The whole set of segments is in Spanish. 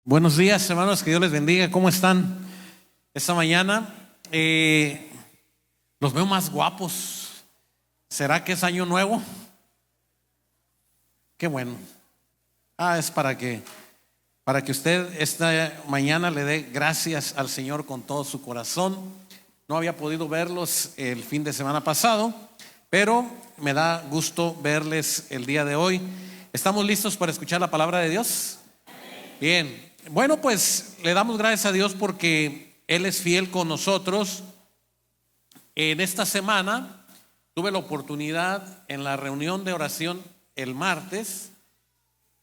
Buenos días, hermanos, que Dios les bendiga. ¿Cómo están esta mañana? Los veo más guapos. ¿Será que es año nuevo? Qué bueno. Es para que usted esta mañana le dé gracias al Señor con todo su corazón. No había podido verlos el fin de semana pasado, pero me da gusto verles el día de hoy. ¿Estamos listos para escuchar la palabra de Dios? Bien. Bueno, pues le damos gracias a Dios porque Él es fiel con nosotros. En esta semana tuve la oportunidad en la reunión de oración el martes.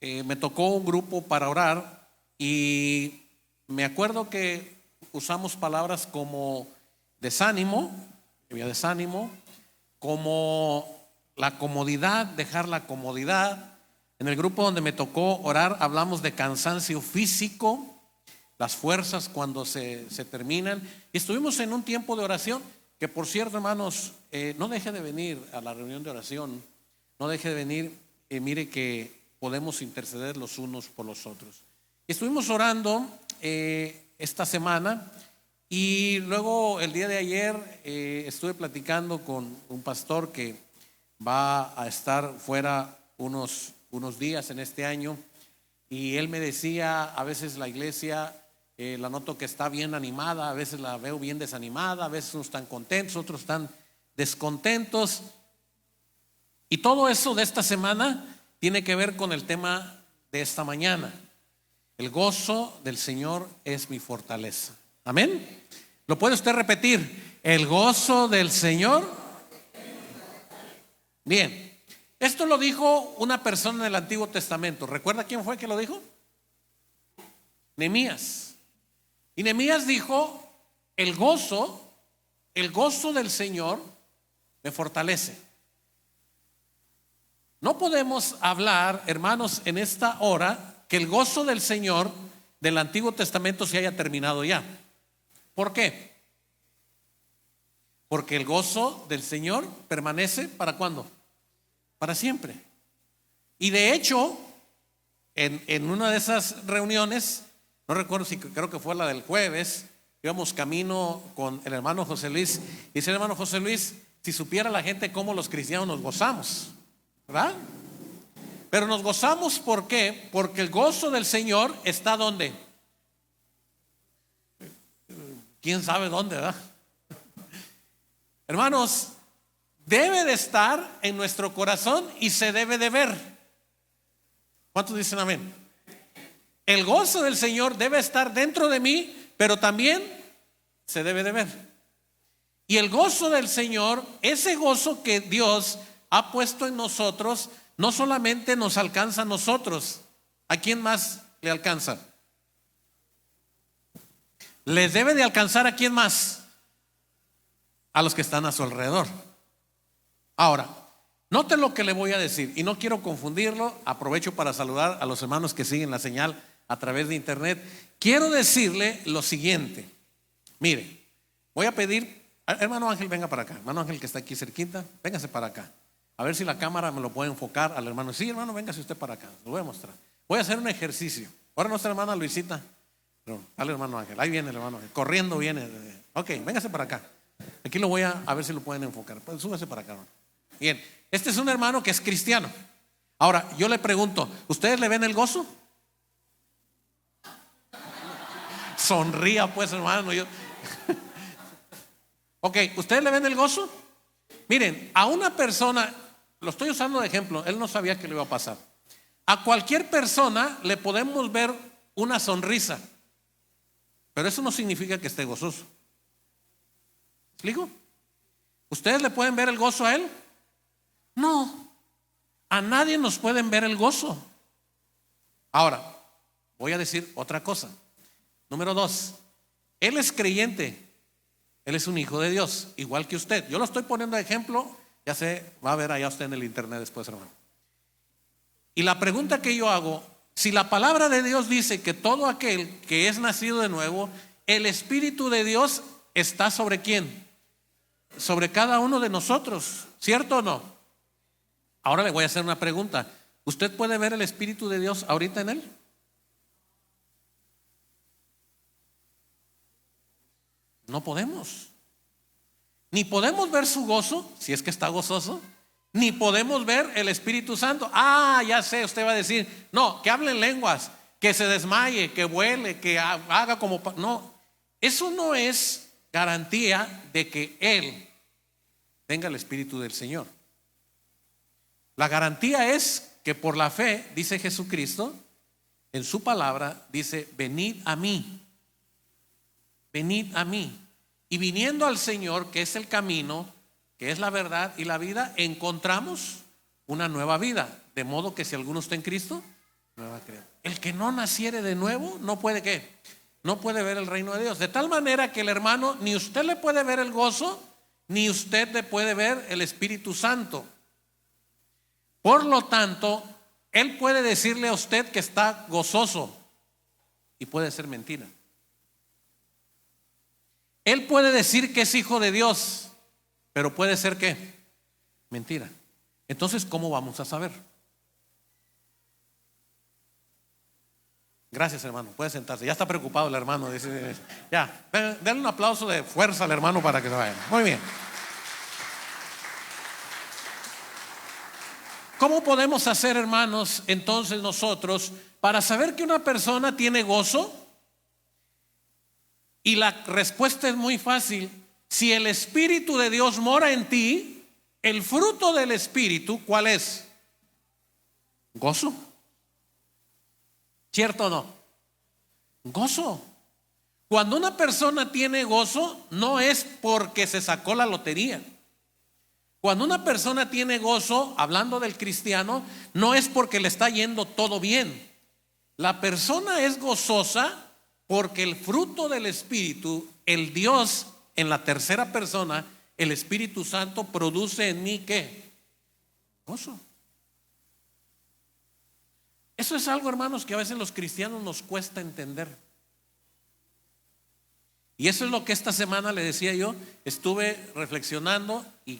Me tocó un grupo para orar y me acuerdo que usamos palabras como desánimo, había desánimo, como la comodidad, dejar la comodidad. En el grupo donde me tocó orar hablamos de cansancio físico, las fuerzas cuando se terminan. Y estuvimos en un tiempo de oración, que por cierto, hermanos, no deje de venir a la reunión de oración, no deje de venir, mire que podemos interceder los unos por los otros. Estuvimos orando esta semana y luego el día de ayer estuve platicando con un pastor que va a estar fuera unos días en este año, y él me decía, a veces la iglesia la noto que está bien animada, a veces la veo bien desanimada, a veces unos están contentos, otros están descontentos, y todo eso de esta semana tiene que ver con el tema de esta mañana. El gozo del Señor es mi fortaleza. Amén. ¿Lo puede usted repetir? El gozo del Señor. Bien. Esto lo dijo una persona en el Antiguo Testamento. ¿Recuerda quién fue que lo dijo? Nehemías. Y Nehemías dijo: el gozo del Señor me fortalece. No podemos hablar, hermanos, en esta hora que el gozo del Señor del Antiguo Testamento se haya terminado ya. ¿Por qué? Porque el gozo del Señor permanece ¿para cuándo? Para siempre. Y de hecho, en una de esas reuniones, no recuerdo si creo que fue la del jueves, íbamos camino con el hermano José Luis. Dice el hermano José Luis: si supiera la gente cómo los cristianos nos gozamos, ¿verdad? Pero nos gozamos, ¿por qué? Porque el gozo del Señor está ¿dónde? ¿Quién sabe dónde, verdad? Hermanos, debe de estar en nuestro corazón y se debe de ver. ¿Cuántos dicen amén? El gozo del Señor debe estar dentro de mí, pero también se debe de ver. Y el gozo del Señor, ese gozo que Dios ha puesto en nosotros, no solamente nos alcanza a nosotros. ¿A quién más le alcanza? Les debe de alcanzar ¿a quién más? A los que están a su alrededor. Ahora, note lo que le voy a decir y no quiero confundirlo. Aprovecho para saludar a los hermanos que siguen la señal a través de internet. Quiero decirle lo siguiente. Mire, voy a pedir, hermano Ángel, venga para acá. Hermano Ángel, que está aquí cerquita, véngase para acá. A ver si la cámara me lo puede enfocar al hermano. Sí, hermano, véngase usted para acá, lo voy a mostrar. Voy a hacer un ejercicio. Ahora nuestra hermana Luisita, no, dale hermano Ángel, ahí viene el hermano Ángel, corriendo viene. Ok, véngase para acá. Aquí lo voy a ver si lo pueden enfocar. Pues súbase para acá, hermano. Bien, este es un hermano que es cristiano. Ahora, yo le pregunto, ¿ustedes le ven el gozo? Sonría pues, hermano. Ok, ¿ustedes le ven el gozo? Miren, a una persona, lo estoy usando de ejemplo, él no sabía que le iba a pasar. A cualquier persona le podemos ver una sonrisa, pero eso no significa que esté gozoso. ¿Me explico? ¿Ustedes le pueden ver el gozo a él? No, a nadie nos pueden ver el gozo. Ahora, voy a decir otra cosa. Número 2, él es creyente, él es un hijo de Dios, igual que usted. Yo lo estoy poniendo de ejemplo, ya sé, va a ver allá usted en el internet después, hermano. Y la pregunta que yo hago, si la palabra de Dios dice que todo aquel que es nacido de nuevo, el Espíritu de Dios está ¿sobre quién? Sobre cada uno de nosotros, ¿cierto o no? Ahora le voy a hacer una pregunta. ¿Usted puede ver el Espíritu de Dios ahorita en él? No podemos. Ni podemos ver su gozo, si es que está gozoso, ni podemos ver el Espíritu Santo. Ya sé, usted va a decir, no, que hable en lenguas, que se desmaye, que vuele, que haga como... No, eso no es garantía de que Él tenga el Espíritu del Señor. La garantía es que por la fe, dice Jesucristo, en su palabra, dice, venid a mí. Venid a mí. Y viniendo al Señor, que es el camino, que es la verdad y la vida, encontramos una nueva vida. De modo que si alguno está en Cristo, nueva criatura. El que no naciere de nuevo, no puede ¿qué? No puede ver el reino de Dios. De tal manera que el hermano, ni usted le puede ver el gozo, ni usted le puede ver el Espíritu Santo. Por lo tanto, él puede decirle a usted que está gozoso y puede ser mentira. Él puede decir que es hijo de Dios, pero puede ser ¿qué? Mentira. Entonces, ¿cómo vamos a saber? Gracias, hermano, puede sentarse. Ya está preocupado el hermano. Dice, ya, denle un aplauso de fuerza al hermano para que se vaya. Muy bien. ¿Cómo podemos hacer, hermanos, entonces nosotros para saber que una persona tiene gozo? Y la respuesta es muy fácil. Si el Espíritu de Dios mora en ti, el fruto del Espíritu, ¿cuál es? Gozo. ¿Cierto o no? Gozo. Cuando una persona tiene gozo, no es porque se sacó la lotería. Cuando una persona tiene gozo, hablando del cristiano, no es porque le está yendo todo bien. La persona es gozosa porque el fruto del Espíritu, el Dios en la tercera persona, el Espíritu Santo, produce en mí ¿qué? Gozo. Eso es algo, hermanos, que a veces los cristianos nos cuesta entender. Y eso es lo que esta semana le decía yo. Estuve reflexionando y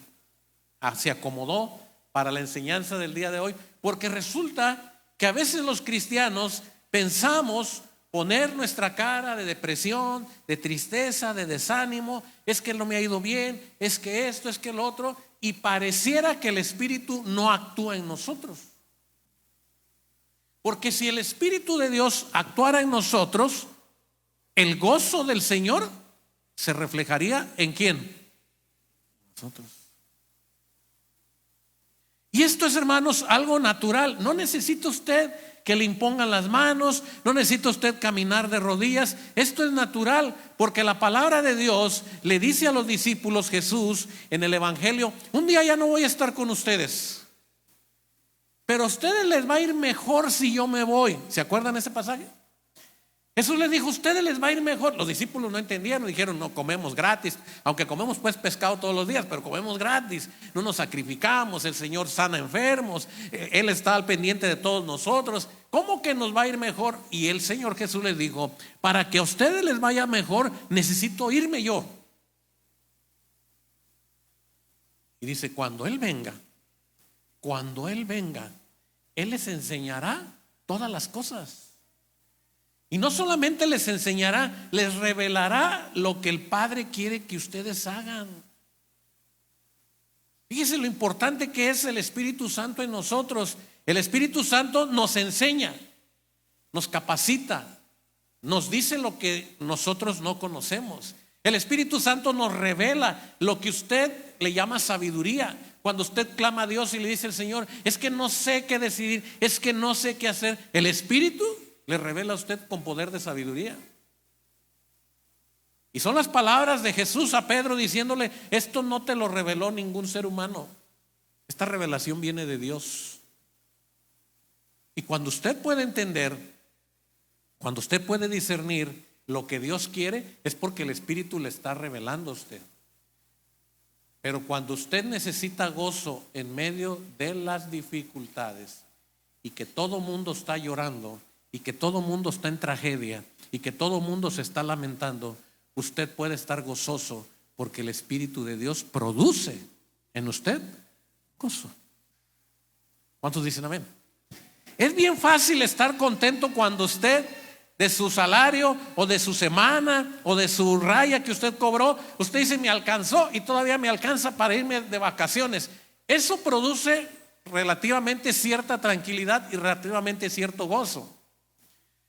se acomodó para la enseñanza del día de hoy, porque resulta que a veces los cristianos pensamos poner nuestra cara de depresión, de tristeza, de desánimo. Es que no me ha ido bien, es que esto, es que lo otro, y pareciera que el Espíritu no actúa en nosotros. Porque si el Espíritu de Dios actuara en nosotros, el gozo del Señor se reflejaría ¿en quién? Nosotros. Y esto es, hermanos, algo natural. No necesita usted que le impongan las manos, no necesita usted caminar de rodillas. Esto es natural, porque la palabra de Dios le dice a los discípulos, Jesús en el Evangelio, un día ya no voy a estar con ustedes, pero a ustedes les va a ir mejor si yo me voy. ¿Se acuerdan ese pasaje? Jesús les dijo, a ustedes les va a ir mejor. Los discípulos no entendieron, dijeron, no, comemos gratis, aunque comemos pues pescado todos los días, pero comemos gratis, no nos sacrificamos, el Señor sana enfermos, Él está al pendiente de todos nosotros. ¿Cómo que nos va a ir mejor? Y el Señor Jesús les dijo, para que a ustedes les vaya mejor, necesito irme yo. Y dice, cuando Él venga, Él les enseñará todas las cosas. Y no solamente les enseñará, les revelará lo que el Padre quiere que ustedes hagan. Fíjese lo importante que es el Espíritu Santo en nosotros. El Espíritu Santo nos enseña, nos capacita, nos dice lo que nosotros no conocemos. El Espíritu Santo nos revela lo que usted le llama sabiduría. Cuando usted clama a Dios y le dice al Señor, es que no sé qué decidir, es que no sé qué hacer, el Espíritu le revela a usted con poder de sabiduría. Y son las palabras de Jesús a Pedro diciéndole, esto no te lo reveló ningún ser humano, esta revelación viene de Dios. Y cuando usted puede entender, cuando usted puede discernir lo que Dios quiere, es porque el Espíritu le está revelando a usted. Pero cuando usted necesita gozo en medio de las dificultades y que todo mundo está llorando y que todo mundo está en tragedia y que todo mundo se está lamentando, usted puede estar gozoso porque el Espíritu de Dios produce en usted gozo. ¿Cuántos dicen amén? Es bien fácil estar contento cuando usted de su salario o de su semana o de su raya que usted cobró, usted dice me alcanzó y todavía me alcanza para irme de vacaciones. Eso produce relativamente cierta tranquilidad y relativamente cierto gozo.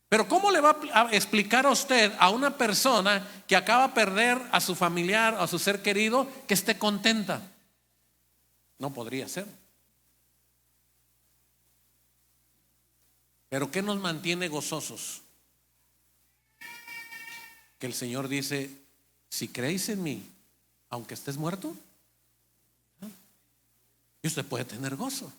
Pero ¿cómo le va a explicar a usted a una persona que acaba de perder a su familiar, a su ser querido, que esté contenta? No podría ser. Pero ¿qué nos mantiene gozosos? Que el Señor dice, si creéis en mí, aunque estés muerto, y usted puede tener gozo.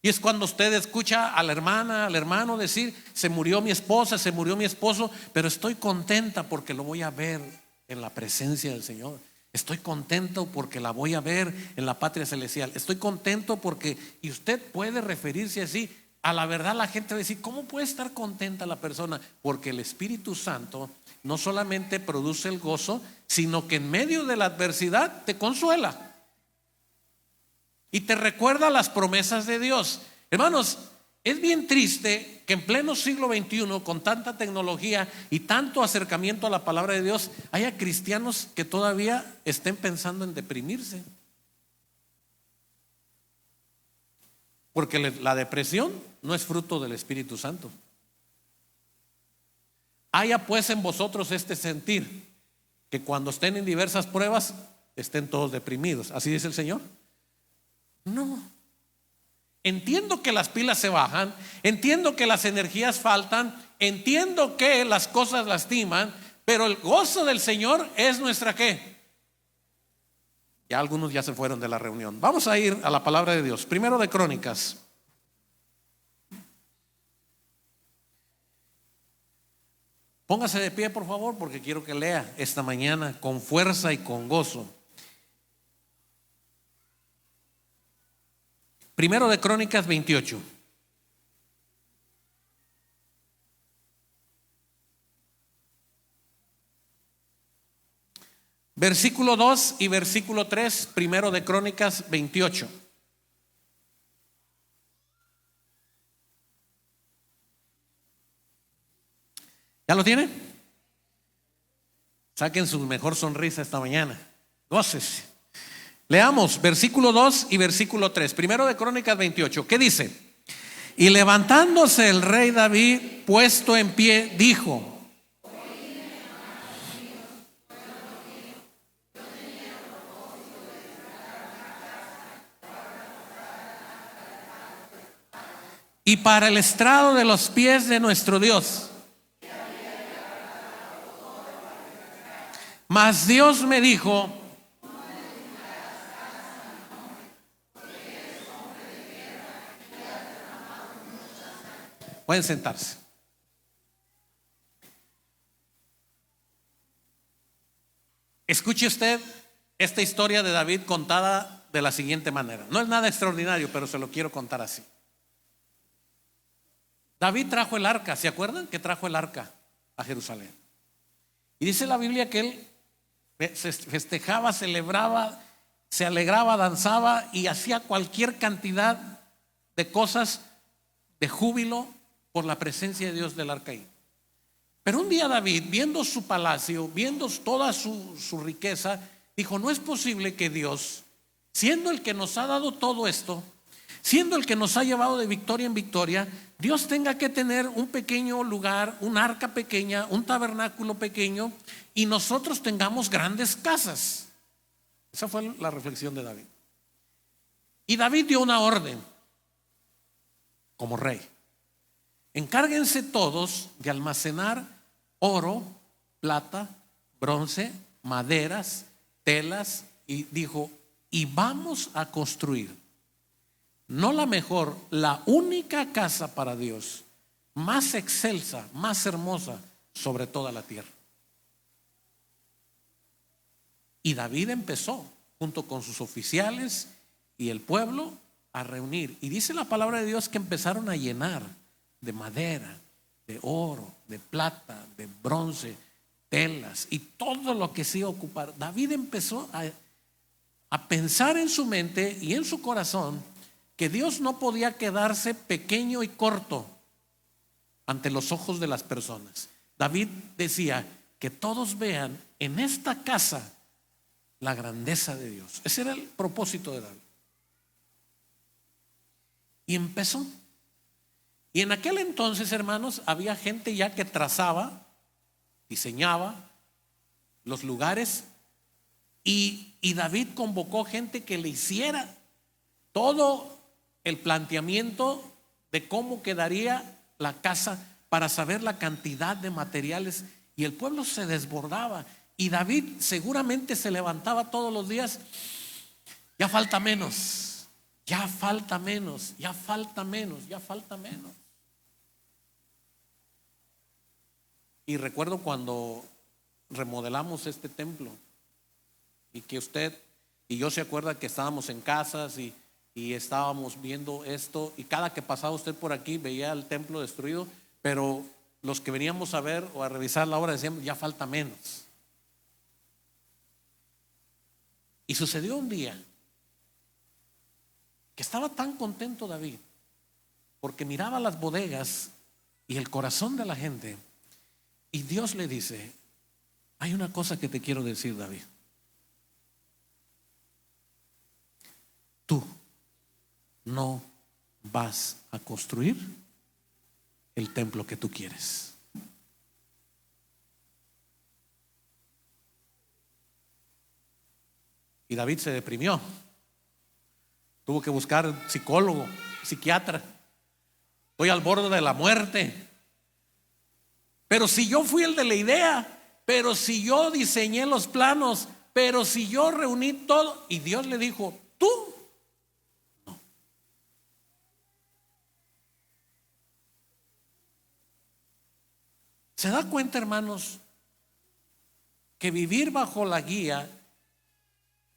Y es cuando usted escucha a la hermana, al hermano decir, se murió mi esposa, se murió mi esposo, pero estoy contenta porque lo voy a ver en la presencia del Señor. Estoy contento porque la voy a ver en la patria celestial. Estoy contento porque, y usted puede referirse así. A la verdad la gente va a decir, ¿cómo puede estar contenta la persona? Porque el Espíritu Santo no solamente produce el gozo, sino que en medio de la adversidad te consuela y te recuerda las promesas de Dios. Hermanos, es bien triste que en pleno siglo XXI, con tanta tecnología y tanto acercamiento a la palabra de Dios, haya cristianos que todavía estén pensando en deprimirse. Porque la depresión no es fruto del Espíritu Santo. Haya pues en vosotros este sentir, que cuando estén en diversas pruebas estén todos deprimidos. ¿Así dice el Señor? No. Entiendo que las pilas se bajan, entiendo que las energías faltan, entiendo que las cosas lastiman, pero el gozo del Señor es nuestra ¿qué? Ya algunos ya se fueron de la reunión. Vamos a ir a la palabra de Dios. Primero de Crónicas. Póngase de pie, por favor, porque quiero que lea esta mañana con fuerza y con gozo. Primero de Crónicas 28. Versículo 2 y versículo 3, primero de Crónicas 28. ¿Ya lo tiene? Saquen su mejor sonrisa esta mañana. Gócese. Leamos versículo 2 y versículo 3. Primero de Crónicas 28. ¿Qué dice? Y levantándose el rey David, puesto en pie, dijo: y para el estrado de los pies de nuestro Dios. Mas Dios me dijo: pueden sentarse. Escuche usted esta historia de David contada de la siguiente manera. No es nada extraordinario, pero se lo quiero contar así. David trajo el arca, ¿se acuerdan? Que trajo el arca a Jerusalén. Y dice la Biblia que él se festejaba, celebraba, se alegraba, danzaba y hacía cualquier cantidad de cosas de júbilo por la presencia de Dios del arca ahí. Pero un día David, viendo su palacio, viendo toda su riqueza, dijo: no es posible que Dios, siendo el que nos ha dado todo esto, siendo el que nos ha llevado de victoria en victoria, Dios tenga que tener un pequeño lugar, un arca pequeña, un tabernáculo pequeño, y nosotros tengamos grandes casas. Esa fue la reflexión de David. Y David dio una orden como rey: encárguense todos de almacenar oro, plata, bronce, maderas, telas, y dijo: y vamos a construir no la mejor, la única casa para Dios, más excelsa, más hermosa sobre toda la tierra. Y David empezó junto con sus oficiales y el pueblo a reunir, y dice la palabra de Dios que empezaron a llenar de madera, de oro, de plata, de bronce, telas y todo lo que se iba a ocupar. David empezó a pensar en su mente y en su corazón que Dios no podía quedarse pequeño y corto ante los ojos de las personas. David decía: que todos vean en esta casa la grandeza de Dios. Ese era el propósito de David. Y empezó. Y en aquel entonces, hermanos, había gente ya que trazaba, diseñaba los lugares, y David convocó gente que le hiciera todo el planteamiento de cómo quedaría la casa, para saber la cantidad de materiales. Y el pueblo se desbordaba, y David seguramente se levantaba todos los días: ya falta menos, ya falta menos, ya falta menos, ya falta menos. Y recuerdo cuando remodelamos este templo, y que usted y yo se acuerda que estábamos en casas y estábamos viendo esto, y cada que pasaba usted por aquí veía el templo destruido, pero los que veníamos a ver o a revisar la obra decíamos: ya falta menos. Y sucedió un día que estaba tan contento David, porque miraba las bodegas y el corazón de la gente, y Dios le dice: hay una cosa que te quiero decir, David. Tú no vas a construir el templo que tú quieres. Y David se deprimió. Tuvo que buscar psicólogo, psiquiatra. Estoy al borde de la muerte. Pero si yo fui el de la idea, pero si yo diseñé los planos, pero si yo reuní todo. Y Dios le dijo: tú no. ¿Se da cuenta, hermanos, que vivir bajo la guía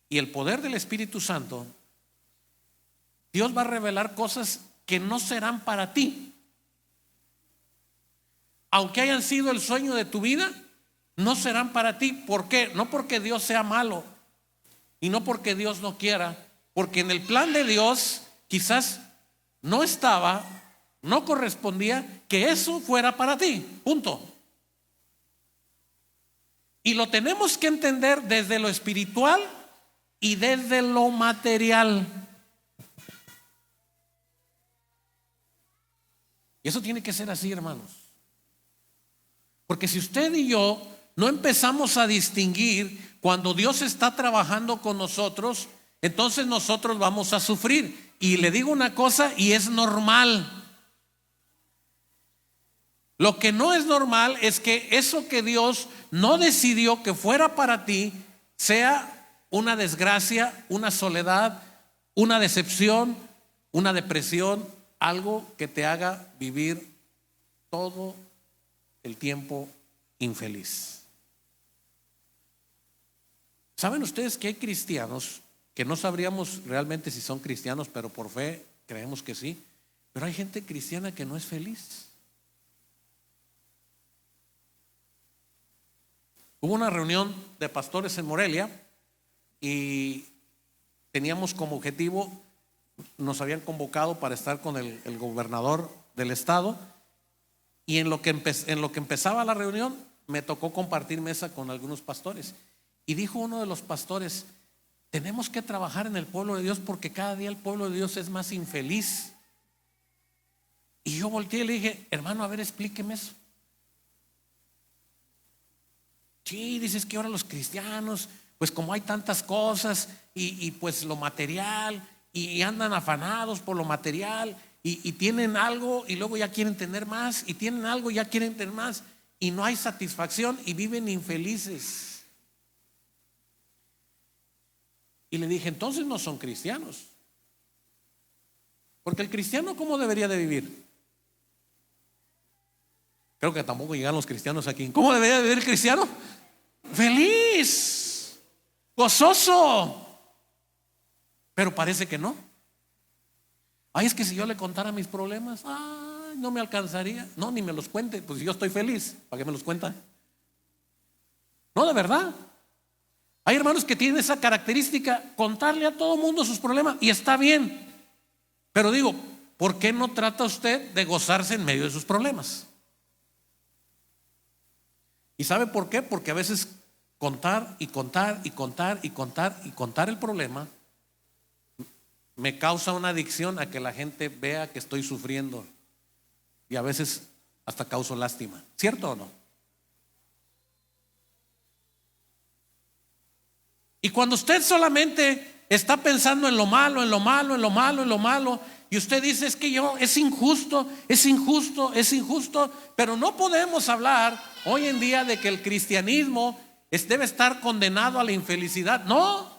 y el poder del Espíritu Santo, Dios va a revelar cosas que no serán para ti? Aunque hayan sido el sueño de tu vida, no serán para ti. ¿Por qué? No porque Dios sea malo, y no porque Dios no quiera, porque en el plan de Dios quizás no estaba, no correspondía que eso fuera para ti. Punto. Y lo tenemos que entender desde lo espiritual y desde lo material. Y eso tiene que ser así, hermanos. Porque si usted y yo no empezamos a distinguir cuando Dios está trabajando con nosotros, entonces nosotros vamos a sufrir. Y le digo una cosa, y es normal. Lo que no es normal es que eso que Dios no decidió que fuera para ti sea una desgracia, una soledad, una decepción, una depresión, algo que te haga vivir todo el tiempo infeliz. ¿Saben ustedes que hay cristianos que no sabríamos realmente si son cristianos, pero por fe creemos que sí? Pero hay gente cristiana que no es feliz. Hubo una reunión de pastores en Morelia y teníamos como objetivo, nos habían convocado para estar con el gobernador del estado, y en lo que empezaba la reunión me tocó compartir mesa con algunos pastores, y dijo uno de los pastores: tenemos que trabajar en el pueblo de Dios porque cada día el pueblo de Dios es más infeliz. Y yo volteé y le dije: hermano, a ver, explíqueme eso. Sí, dices que ahora los cristianos, pues como hay tantas cosas y pues lo material, y andan afanados por lo material, y tienen algo y luego ya quieren tener más, y tienen algo y ya quieren tener más, y no hay satisfacción y viven infelices. Y le dije: entonces no son cristianos, porque el cristiano, ¿cómo debería de vivir? Creo que tampoco llegan los cristianos aquí. ¿Cómo debería de vivir el cristiano? Feliz, gozoso. Pero parece que no. Ay, es que si yo le contara mis problemas, ay, no me alcanzaría. No, ni me los cuente, pues yo estoy feliz, ¿para qué me los cuenta? No, de verdad. Hay hermanos que tienen esa característica, contarle a todo mundo sus problemas, y está bien. Pero digo, ¿por qué no trata usted de gozarse en medio de sus problemas? ¿Y sabe por qué? Porque a veces contar y contar y contar y contar y contar el problema me causa una adicción a que la gente vea que estoy sufriendo, y a veces hasta causo lástima. ¿Cierto o no? Y cuando usted solamente está pensando en lo malo, en lo malo, en lo malo, en lo malo, y usted dice: es que es injusto, es injusto, es injusto. Pero no podemos hablar hoy en día de que el cristianismo debe estar condenado a la infelicidad. No,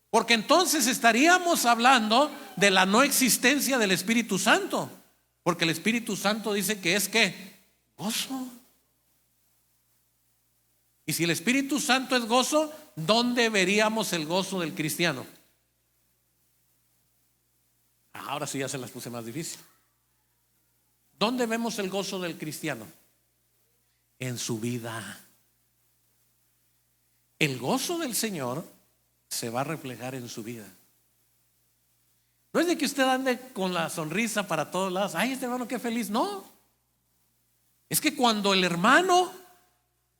porque entonces estaríamos hablando de la no existencia del Espíritu Santo. Porque el Espíritu Santo dice que es ¿qué? Gozo. Y si el Espíritu Santo es gozo, ¿dónde veríamos el gozo del cristiano? Ahora sí ya se las puse más difícil. ¿Dónde vemos el gozo del cristiano? En su vida. El gozo del Señor se va a reflejar en su vida. No es de que usted ande con la sonrisa para todos lados. Ay, este hermano qué feliz. No. Es que cuando el hermano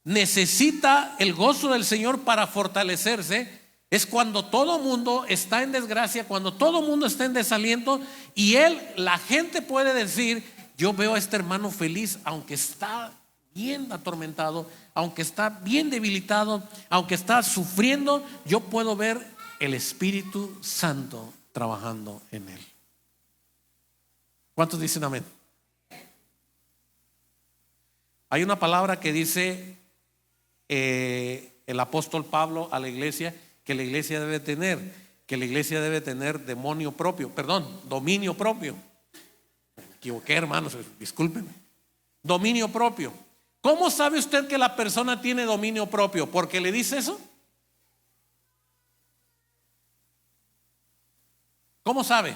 necesita el gozo del Señor para fortalecerse, es cuando todo mundo está en desgracia, cuando todo mundo está en desaliento, y la gente puede decir: yo veo a este hermano feliz, aunque está bien atormentado, aunque está bien debilitado, aunque está sufriendo, yo puedo ver el Espíritu Santo trabajando en él. ¿Cuántos dicen amén? Hay una palabra que dice el apóstol Pablo a la iglesia, que la iglesia debe tener dominio propio. Me equivoqué, hermanos, discúlpenme. Dominio propio. ¿Cómo sabe usted que la persona tiene dominio propio? ¿Porque le dice eso? ¿Cómo sabe?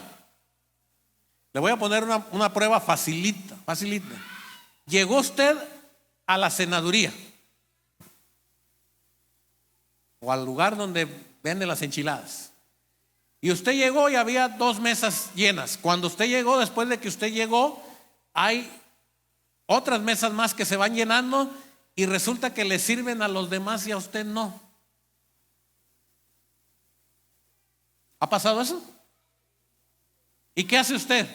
Le voy a poner una prueba facilita. Llegó usted a la cenaduría o al lugar donde venden las enchiladas, y usted llegó y había 2 mesas llenas. Cuando usted llegó, después de que usted llegó, hay otras mesas más que se van llenando, y resulta que le sirven a los demás y a usted no. ¿Ha pasado eso? ¿Y qué hace usted?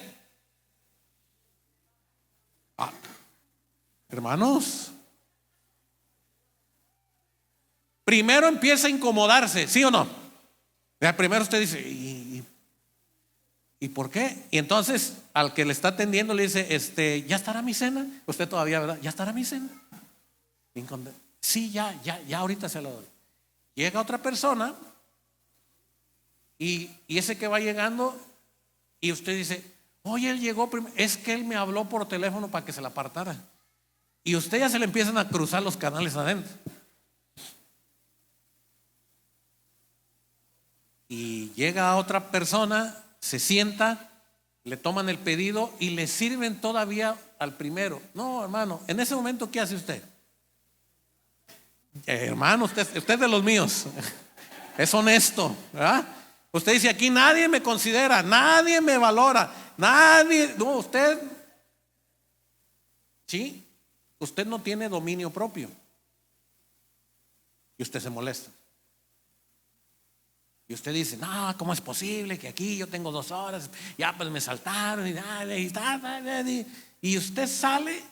Hermanos, primero empieza a incomodarse, ¿sí o no? Primero usted dice: ¿y por qué? Y entonces al que le está atendiendo le dice: ¿ya estará mi cena? Usted todavía, ¿verdad? ¿Ya estará mi cena? Sí, ya ahorita se lo doy. Llega otra persona, y ese que va llegando, y usted dice: oye, él llegó primero, es que él me habló por teléfono para que se la apartara. Y usted ya se le empiezan a cruzar los canales adentro. Y llega otra persona, se sienta, le toman el pedido y le sirven todavía al primero. No, hermano, en ese momento, ¿qué hace usted? Hermano, usted es de los míos. Es honesto, ¿verdad? Usted dice: aquí nadie me considera, nadie me valora, nadie. No, usted, sí, usted no tiene dominio propio. Y usted se molesta. Y usted dice: no, ¿cómo es posible que aquí yo tengo 2 horas? Ya pues me saltaron y usted sale,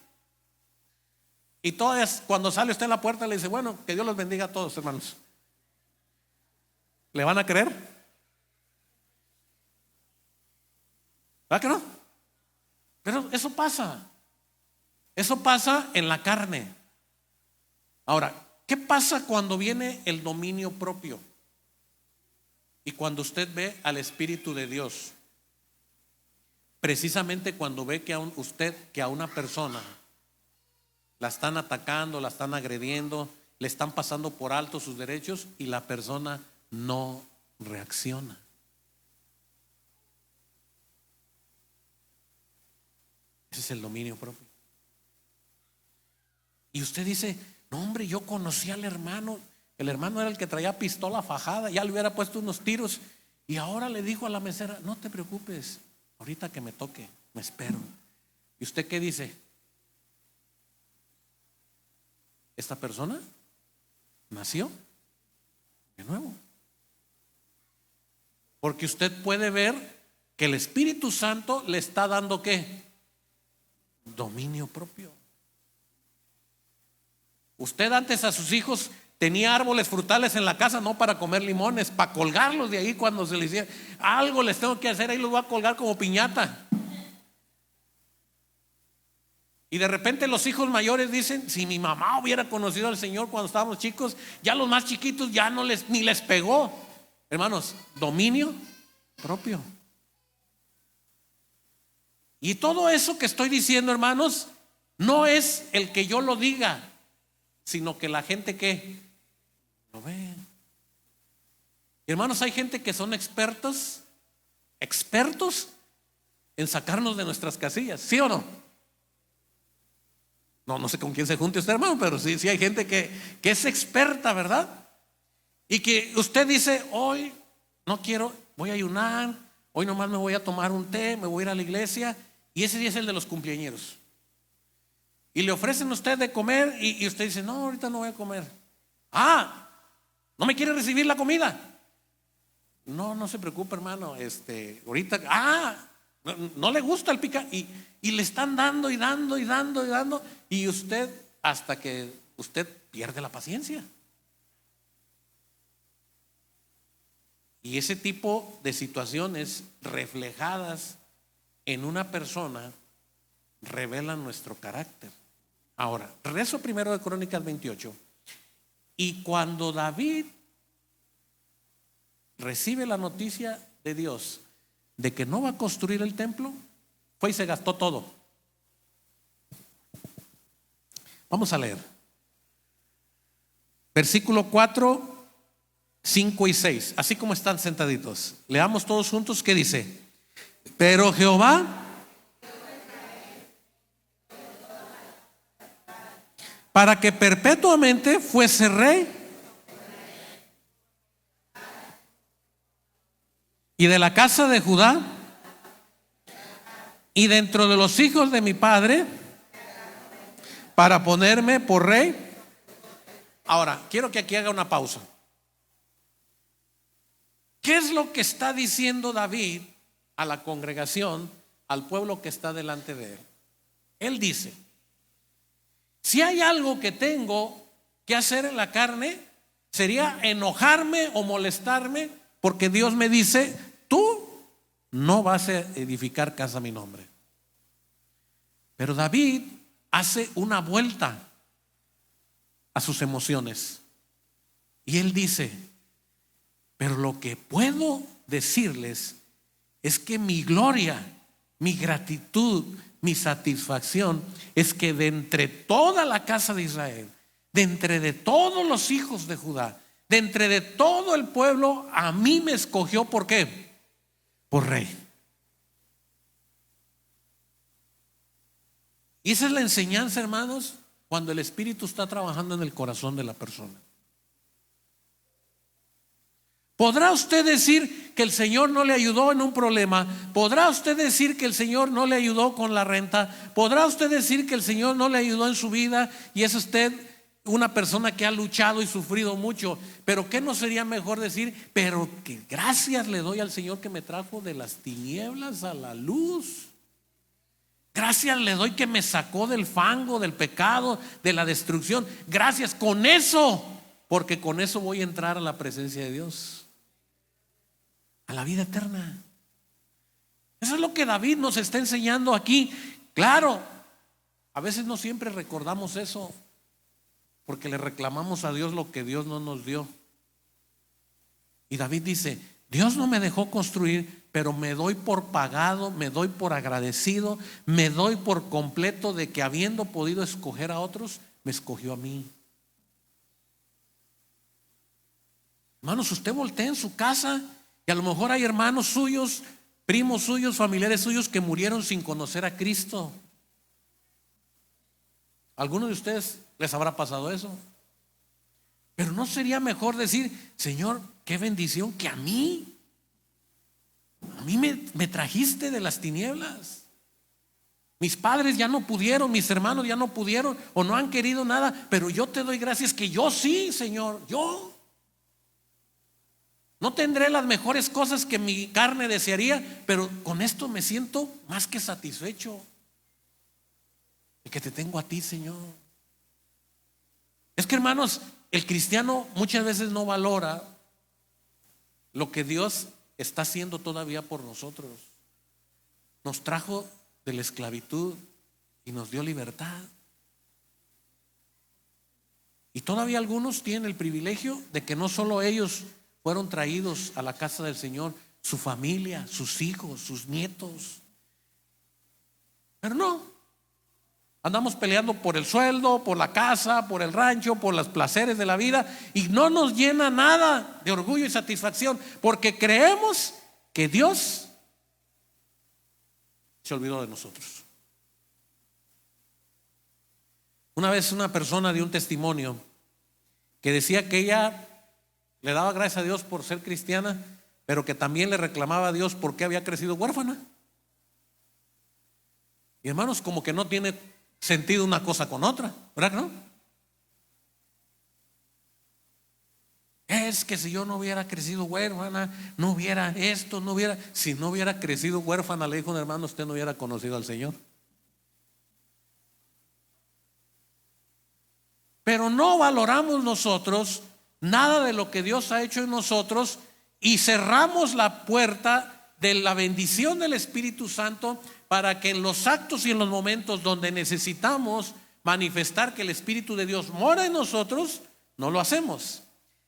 y todavía cuando sale usted en la puerta le dice: bueno, que Dios los bendiga a todos, hermanos. ¿Le van a creer? ¿Verdad que no? Pero eso pasa en la carne. Ahora, ¿qué pasa cuando viene el dominio propio? Y cuando usted ve al Espíritu de Dios, precisamente cuando ve que a una persona la están atacando, la están agrediendo, le están pasando por alto sus derechos, y la persona no reacciona. Ese es el dominio propio. Y usted dice: no, hombre, yo conocí al hermano. El hermano era el que traía pistola fajada, ya le hubiera puesto unos tiros, y ahora le dijo a la mesera: no te preocupes, ahorita que me toque, me espero. ¿Y usted qué dice? esta persona nació de nuevo. Porque usted puede ver que el Espíritu Santo le está dando ¿qué? Dominio propio. Usted antes a sus hijos tenía árboles frutales en la casa, no para comer limones, para colgarlos de ahí cuando se les hiciera algo les tengo que hacer, ahí los voy a colgar como piñata. Y de repente los hijos mayores dicen: si mi mamá hubiera conocido al Señor cuando estábamos chicos, ya los más chiquitos ya ni les pegó. Hermanos, dominio propio. Y todo eso que estoy diciendo, hermanos, no es el que yo lo diga, sino que la gente que lo ve. Hermanos, hay gente que son expertos en sacarnos de nuestras casillas, ¿sí o no? No sé con quién se junte usted, hermano, pero sí hay gente que es experta, ¿verdad? Y que usted dice: hoy no quiero, voy a ayunar, hoy nomás me voy a tomar un té, me voy a ir a la iglesia. Y ese día es el de los cumpleañeros. Y le ofrecen a usted de comer y usted dice: no, ahorita no voy a comer. ¿No me quiere recibir la comida? No se preocupe, hermano, ahorita, no le gusta el picante. Y le están dando y dando y dando y dando. Y usted, hasta que usted pierde la paciencia. Y ese tipo de situaciones reflejadas en una persona revelan nuestro carácter. Ahora, regreso primero de Crónicas 28. Y cuando David recibe la noticia de Dios de que no va a construir el templo, fue y se gastó todo. Vamos a leer versículo 4, 5 y 6, así como están sentaditos. Leamos todos juntos. ¿Qué dice? Pero Jehová para que perpetuamente fuese rey y de la casa de Judá y dentro de los hijos de mi padre, para ponerme por rey. Ahora, quiero que aquí haga una pausa. ¿Qué es lo que está diciendo David a la congregación, al pueblo que está delante de él? Él dice: si hay algo que tengo que hacer en la carne, sería enojarme o molestarme, porque Dios me dice: tú no vas a edificar casa a mi nombre. Pero David hace una vuelta a sus emociones y él dice: pero lo que puedo decirles es que mi gloria, mi gratitud, mi satisfacción es que de entre toda la casa de Israel, de entre de todos los hijos de Judá, de entre de todo el pueblo, a mí me escogió. ¿Por qué? Por rey. Y esa es la enseñanza, hermanos, cuando el Espíritu está trabajando en el corazón de la persona. ¿Podrá usted decir que el Señor no le ayudó en un problema? ¿Podrá usted decir que el Señor no le ayudó con la renta? ¿Podrá usted decir que el Señor no le ayudó en su vida y es usted una persona que ha luchado y sufrido mucho? Pero ¿qué no sería mejor decir: pero que gracias le doy al Señor que me trajo de las tinieblas a la luz? Gracias le doy que me sacó del fango, del pecado, de la destrucción. Gracias, con eso, porque con eso voy a entrar a la presencia de Dios, a la vida eterna. Eso es lo que David nos está enseñando aquí. Claro, a veces no siempre recordamos eso, porque le reclamamos a Dios lo que Dios no nos dio. Y David dice: Dios no me dejó construir, pero me doy por pagado, me doy por agradecido, me doy por completo de que habiendo podido escoger a otros, me escogió a mí. Hermanos, usted voltea en su casa y a lo mejor hay hermanos suyos, primos suyos, familiares suyos que murieron sin conocer a Cristo. ¿A alguno de ustedes les habrá pasado eso? Pero ¿no sería mejor decir: Señor, qué bendición que a mí me trajiste de las tinieblas, Mis padres ya no pudieron, mis hermanos ya no pudieron o no han querido nada, pero yo te doy gracias que yo sí, Señor, yo. No tendré las mejores cosas que mi carne desearía, pero con esto me siento más que satisfecho de que te tengo a ti, Señor. Es que, hermanos, el cristiano muchas veces no valora lo que Dios está haciendo todavía por nosotros. Nos trajo de la esclavitud y nos dio libertad. Y todavía algunos tienen el privilegio de que no solo ellos fueron traídos a la casa del Señor, su familia, sus hijos, sus nietos. Pero no, andamos peleando por el sueldo, por la casa, por el rancho, por los placeres de la vida, y no nos llena nada de orgullo y satisfacción, porque creemos que Dios se olvidó de nosotros. Una vez una persona dio un testimonio que decía que ella le daba gracias a Dios por ser cristiana, pero que también le reclamaba a Dios porque había crecido huérfana. Y hermanos, como que no tiene sentido una cosa con otra, ¿verdad que no? Es que si yo no hubiera crecido huérfana, no hubiera esto, no hubiera. Si no hubiera crecido huérfana, le dijo un hermano, usted no hubiera conocido al Señor. Pero no valoramos nosotros nada de lo que Dios ha hecho en nosotros y cerramos la puerta de la bendición del Espíritu Santo para que en los actos y en los momentos donde necesitamos manifestar que el Espíritu de Dios mora en nosotros, no lo hacemos.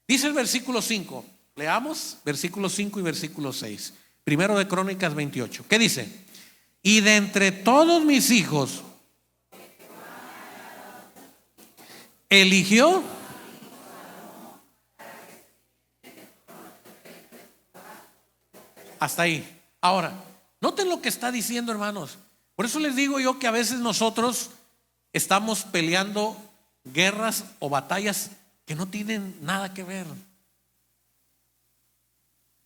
Dice el versículo 5, leamos versículo 5 y versículo 6. Primero de Crónicas 28. ¿Qué dice? Y de entre todos mis hijos eligió hasta ahí. Ahora, noten lo que está diciendo, hermanos. Por eso les digo yo que a veces nosotros estamos peleando guerras o batallas que no tienen nada que ver.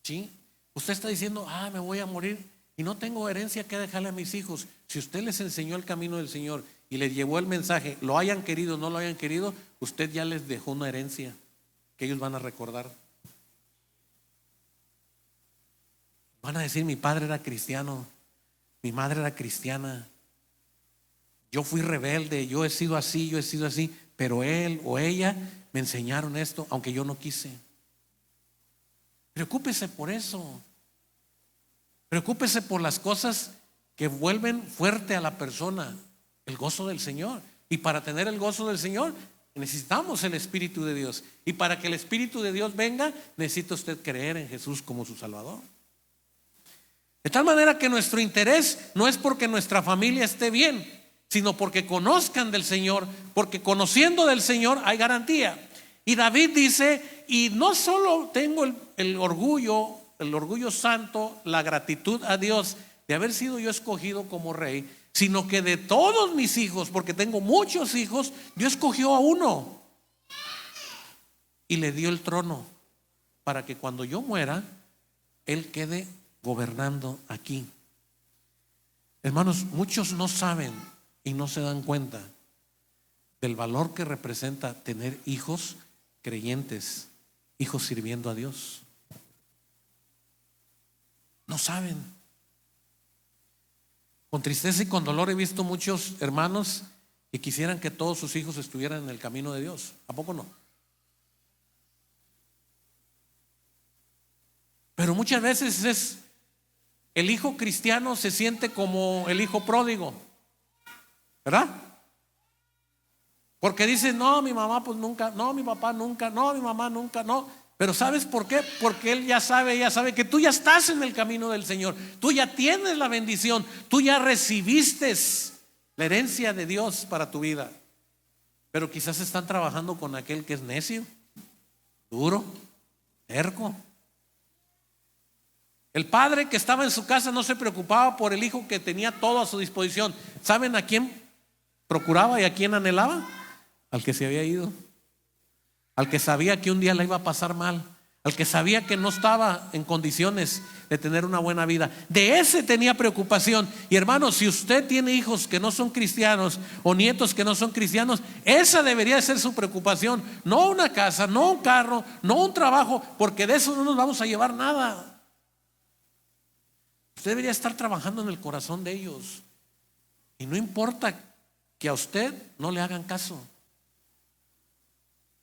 ¿Sí? Usted está diciendo, me voy a morir y no tengo herencia que dejarle a mis hijos. Si usted les enseñó el camino del Señor y les llevó el mensaje, lo hayan querido o no lo hayan querido, usted ya les dejó una herencia que ellos van a recordar. Van a decir, mi padre era cristiano, mi madre era cristiana, yo fui rebelde, yo he sido así, pero él o ella me enseñaron esto, aunque yo no quise. Preocúpese por eso. Preocúpese por las cosas que vuelven fuerte a la persona el gozo del Señor. Y para tener el gozo del Señor necesitamos el Espíritu de Dios. Y para que el Espíritu de Dios venga, necesita usted creer en Jesús como su Salvador. De tal manera que nuestro interés no es porque nuestra familia esté bien, sino porque conozcan del Señor, porque conociendo del Señor hay garantía. Y David dice, y no solo tengo el orgullo santo, la gratitud a Dios de haber sido yo escogido como rey, sino que de todos mis hijos, porque tengo muchos hijos, Dios escogió a uno y le dio el trono para que cuando yo muera, Él quede gobernando aquí. Hermanos, muchos no saben y no se dan cuenta del valor que representa tener hijos creyentes, hijos sirviendo a Dios. No saben. Con tristeza y con dolor he visto muchos hermanos que quisieran que todos sus hijos estuvieran en el camino de Dios. ¿A poco no? Pero muchas veces el hijo cristiano se siente como el hijo pródigo, ¿verdad? Porque dice, no, mi mamá pues nunca, no, mi papá nunca, no, mi mamá nunca, no. Pero ¿sabes por qué? Porque él ella sabe que tú ya estás en el camino del Señor. Tú ya tienes la bendición, tú ya recibiste la herencia de Dios para tu vida. Pero quizás están trabajando con aquel que es necio, duro, terco. El padre que estaba en su casa no se preocupaba por el hijo que tenía todo a su disposición. ¿Saben a quién procuraba y a quién anhelaba? Al que se había ido, al que sabía que un día la iba a pasar mal, al que sabía que no estaba en condiciones de tener una buena vida. De ese tenía preocupación. Y hermanos, si usted tiene hijos que no son cristianos o nietos que no son cristianos, esa debería ser su preocupación. No una casa, no un carro, no un trabajo, porque de eso no nos vamos a llevar nada. Usted debería estar trabajando en el corazón de ellos. Y no importa que a usted no le hagan caso.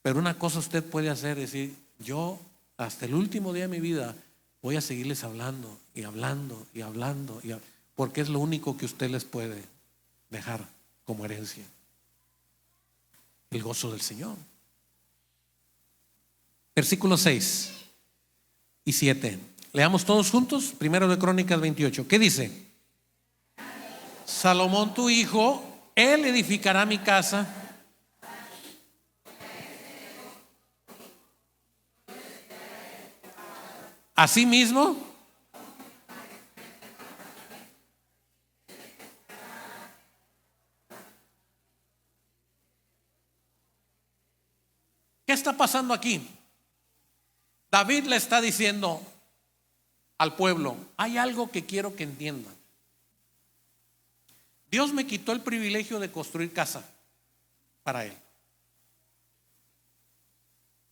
Pero una cosa usted puede hacer, es decir, yo hasta el último día de mi vida voy a seguirles hablando y hablando y hablando, porque es lo único que usted les puede dejar como herencia: el gozo del Señor. Versículos 6 y 7. Leamos todos juntos. Primero de Crónicas 28. ¿Qué dice? Salomón tu hijo, él edificará mi casa. Asimismo, ¿qué está pasando aquí? David le está diciendo al pueblo: hay algo que quiero que entiendan. Dios me quitó el privilegio de construir casa para él,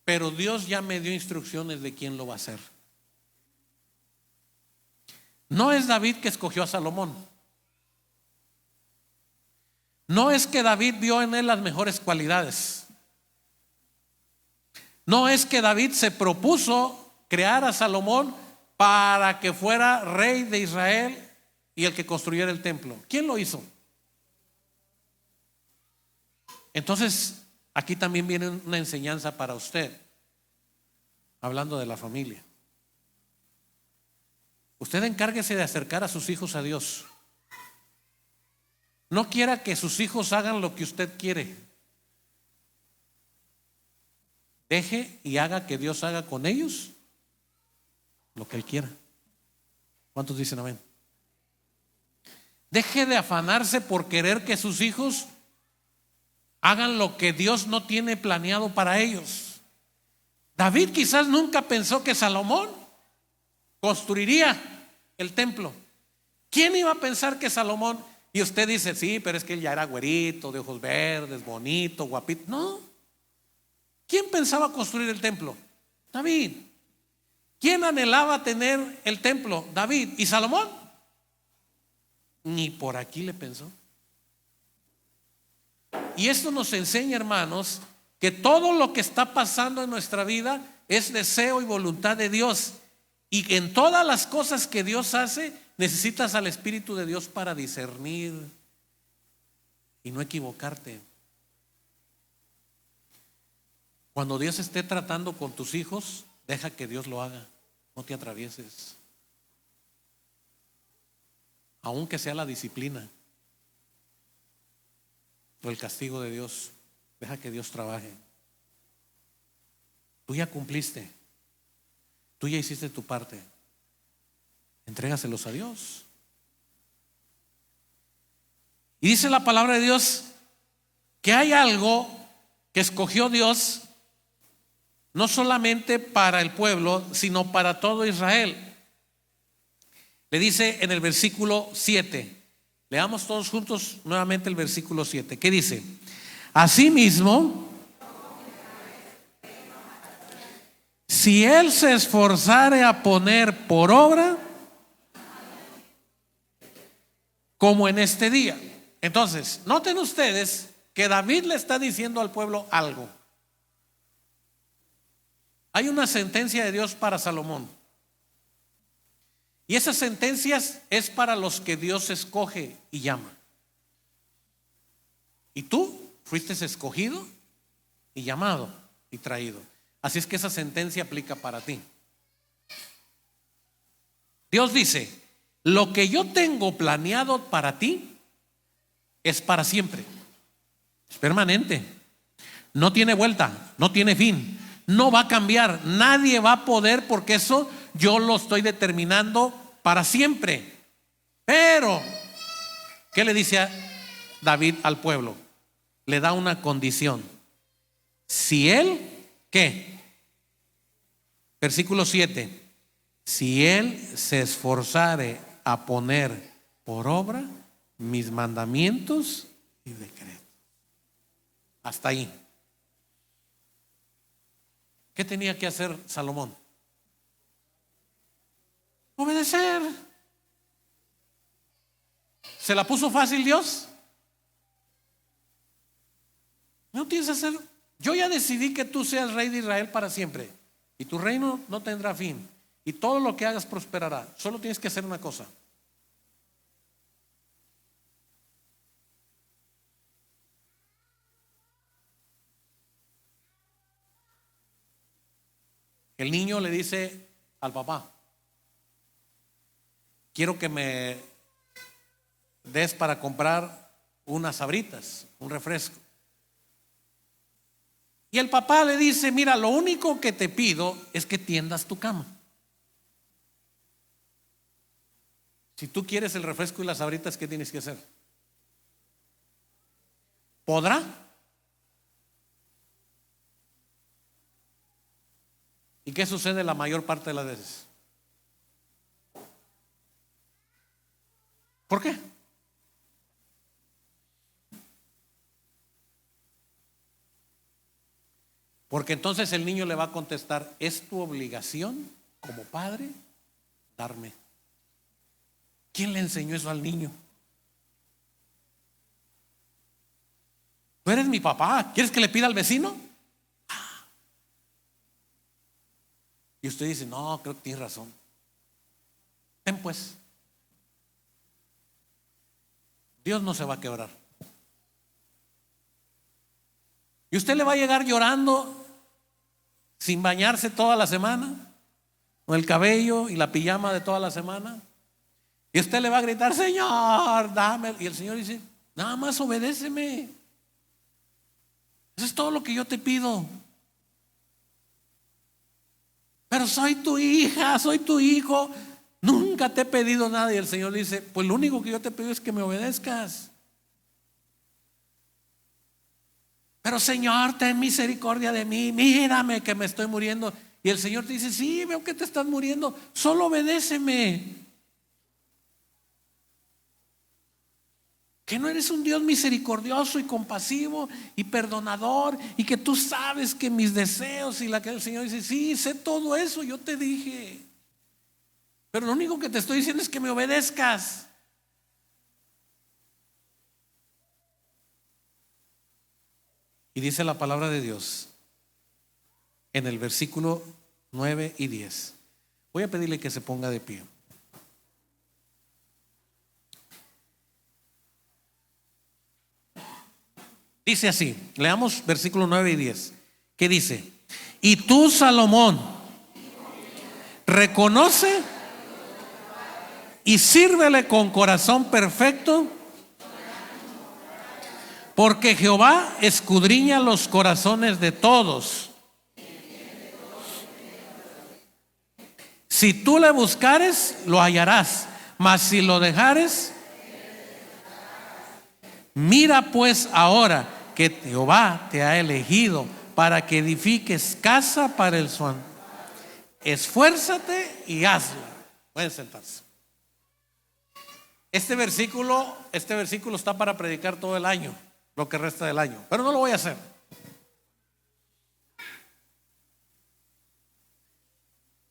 pero Dios ya me dio instrucciones de quién lo va a hacer. No es David que escogió a Salomón. No es que David vio en él las mejores cualidades. No es que David se propuso crear a Salomón para que fuera rey de Israel y el que construyera el templo. ¿Quién lo hizo? Entonces, aquí también viene una enseñanza para usted, hablando de la familia. Usted encárguese de acercar a sus hijos a Dios. No quiera que sus hijos hagan lo que usted quiere. Deje y haga que Dios haga con ellos lo que Él quiera. ¿Cuántos dicen amén? Deje de afanarse por querer que sus hijos hagan lo que Dios no tiene planeado para ellos. David quizás nunca pensó que Salomón construiría el templo. ¿Quién iba a pensar que Salomón? Y usted dice: sí, pero es que él ya era güerito, de ojos verdes, bonito, guapito. No. ¿Quién pensaba construir el templo? David. ¿Quién anhelaba tener el templo? David. ¿Y Salomón? Ni por aquí le pensó. Y esto nos enseña, hermanos, que todo lo que está pasando en nuestra vida es deseo y voluntad de Dios. Y en todas las cosas que Dios hace, necesitas al Espíritu de Dios para discernir y no equivocarte. Cuando Dios esté tratando con tus hijos, deja que Dios lo haga. No te atravieses, aunque sea la disciplina o el castigo de Dios. Deja que Dios trabaje. Tú ya cumpliste. Tú ya hiciste tu parte. Entrégaselos a Dios. Y dice la palabra de Dios que hay algo que escogió Dios, no solamente para el pueblo, sino para todo Israel. Le dice en el versículo 7. Leamos todos juntos nuevamente el versículo 7. ¿Qué dice? Asimismo, si él se esforzare a poner por obra, como en este día. Entonces, noten ustedes que David le está diciendo al pueblo algo. Hay una sentencia de Dios para Salomón. Y esas sentencias es para los que Dios escoge y llama. Y tú fuiste escogido y llamado y traído. Así es que esa sentencia aplica para ti. Dios dice: lo que yo tengo planeado para ti es para siempre, es permanente, no tiene vuelta, no tiene fin, no va a cambiar, nadie va a poder, porque eso yo lo estoy determinando para siempre. Pero ¿qué le dice a David al pueblo? Le da una condición: si él, ¿qué? Versículo 7. Si él se esforzare a poner por obra mis mandamientos y decretos. Hasta ahí. ¿Qué tenía que hacer Salomón? Obedecer. ¿Se la puso fácil Dios? No tienes que hacer. Yo ya decidí que tú seas rey de Israel para siempre, y tu reino no tendrá fin, y todo lo que hagas prosperará. Solo tienes que hacer una cosa. El niño le dice al papá: quiero que me des para comprar unas Sabritas, un refresco. Y el papá le dice: mira, lo único que te pido es que tiendas tu cama. Si tú quieres el refresco y las Sabritas, ¿qué tienes que hacer? ¿Podrá? ¿Y qué sucede la mayor parte de las veces? ¿Por qué? Porque entonces el niño le va a contestar: es tu obligación como padre darme. ¿Quién le enseñó eso al niño? ¿Tú eres mi papá? ¿Quieres que le pida al vecino? Y usted dice: no, creo que tienes razón. Ven pues. Dios no se va a quebrar. Y usted le va a llegar llorando, sin bañarse toda la semana, con el cabello y la pijama de toda la semana. Y usted le va a gritar: Señor, dame. Y el Señor dice: nada más obedéceme. Eso es todo lo que yo te pido. Pero soy tu hija, soy tu hijo, nunca te he pedido nada. Y el Señor dice: pues lo único que yo te pido es que me obedezcas. Pero Señor, ten misericordia de mí, mírame que me estoy muriendo. Y el Señor te dice: sí, veo que te estás muriendo, solo obedéceme. Que no eres un Dios misericordioso y compasivo y perdonador, y que tú sabes que mis deseos, y la que el Señor dice: sí, sé todo eso, yo te dije, pero lo único que te estoy diciendo es que me obedezcas. Y dice la palabra de Dios en el versículo 9 y 10. Voy a pedirle que se ponga de pie. Dice así, leamos versículo 9 y 10. ¿Qué dice? Y tú, Salomón, reconoce y sírvele con corazón perfecto, porque Jehová escudriña los corazones de todos. Si tú le buscares, lo hallarás, mas si lo dejares, mira pues ahora que Jehová te ha elegido para que edifiques casa para el su. Esfuérzate y hazlo. Pueden sentarse. Este versículo está para predicar todo el año, lo que resta del año, pero no lo voy a hacer.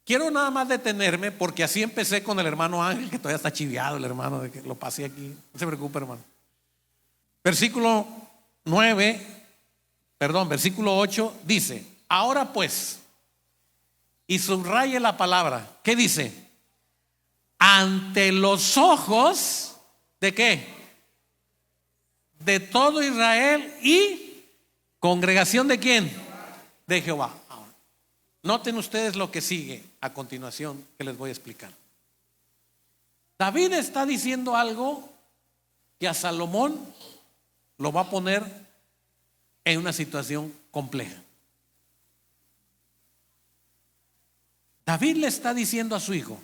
Quiero nada más detenerme, porque así empecé con el hermano Ángel, que todavía está chiviado el hermano de que lo pasé aquí. No se preocupe, hermano. Versículo 8 dice: ahora pues, y subraye la palabra. ¿Qué dice? Ante los ojos ¿de qué? De todo Israel y congregación ¿de quién? De Jehová. Ahora, noten ustedes lo que sigue a continuación, que les voy a explicar. David está diciendo algo que a Salomón lo va a poner en una situación compleja. David le está diciendo a su hijo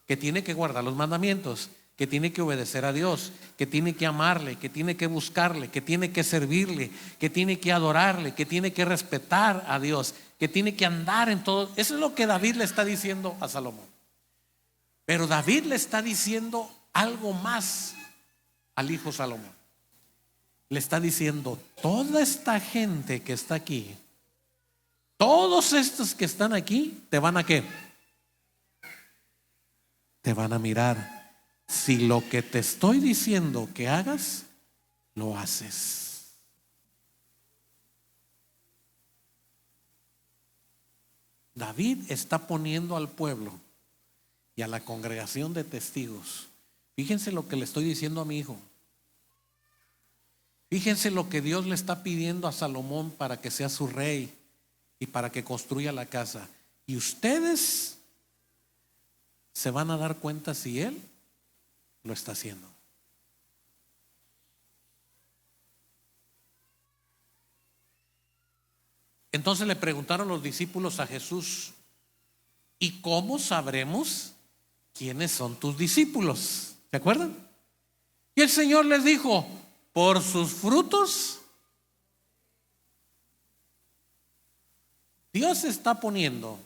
que tiene que guardar los mandamientos, que tiene que obedecer a Dios, que tiene que amarle, que tiene que buscarle, que tiene que servirle, que tiene que adorarle, que tiene que respetar a Dios, que tiene que andar en todo. Eso es lo que David le está diciendo a Salomón. Pero David le está diciendo algo más al hijo Salomón. Le está diciendo: toda esta gente que está aquí, todos estos que están aquí, ¿te van a qué? Te van a mirar si lo que te estoy diciendo que hagas, lo haces. David está poniendo al pueblo y a la congregación de testigos. Fíjense lo que le estoy diciendo a mi hijo. Fíjense lo que Dios le está pidiendo a Salomón para que sea su rey y para que construya la casa. Y ustedes se van a dar cuenta si él lo está haciendo. Entonces le preguntaron los discípulos a Jesús: ¿y cómo sabremos quiénes son tus discípulos? ¿Se acuerdan? Y el Señor les dijo: por sus frutos. Dios está poniendo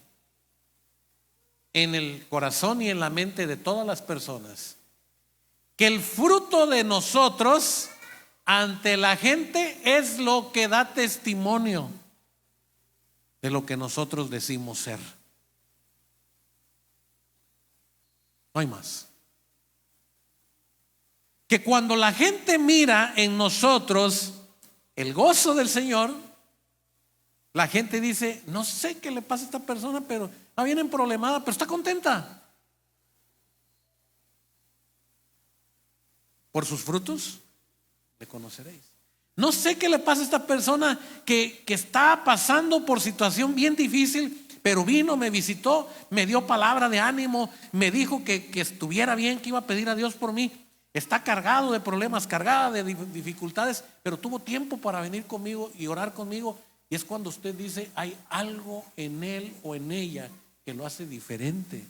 en el corazón y en la mente de todas las personas que el fruto de nosotros ante la gente es lo que da testimonio de lo que nosotros decimos ser. No hay más. Que cuando la gente mira en nosotros el gozo del Señor, la gente dice: no sé qué le pasa a esta persona, pero está bien emproblemada, pero está contenta. Por sus frutos le conoceréis. No sé qué le pasa a esta persona que está pasando por situación bien difícil, pero vino, me visitó, me dio palabra de ánimo, me dijo que estuviera bien, que iba a pedir a Dios por mí. Está cargado de problemas, cargada de dificultades, pero tuvo tiempo para venir conmigo y orar conmigo. Y es cuando usted dice: hay algo en él o en ella que lo hace diferente.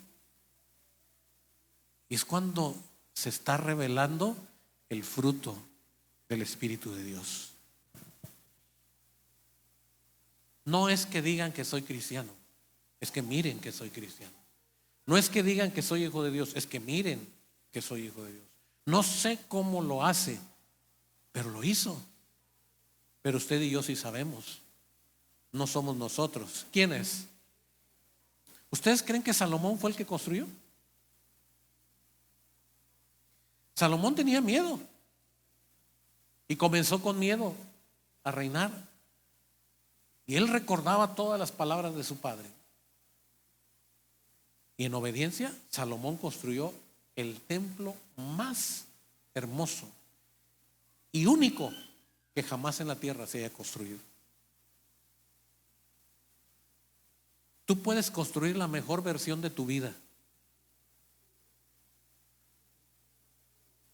Y es cuando se está revelando el fruto del Espíritu de Dios. No es que digan que soy cristiano, es que miren que soy cristiano. No es que digan que soy hijo de Dios, es que miren que soy hijo de Dios. No sé cómo lo hace, pero lo hizo. Pero usted y yo sí sabemos. No somos nosotros. ¿Quién es? ¿Ustedes creen que Salomón fue el que construyó? Salomón tenía miedo y comenzó con miedo a reinar. Y él recordaba todas las palabras de su padre. Y en obediencia, Salomón construyó el templo más hermoso y único que jamás en la tierra se haya construido. Tú puedes construir la mejor versión de tu vida.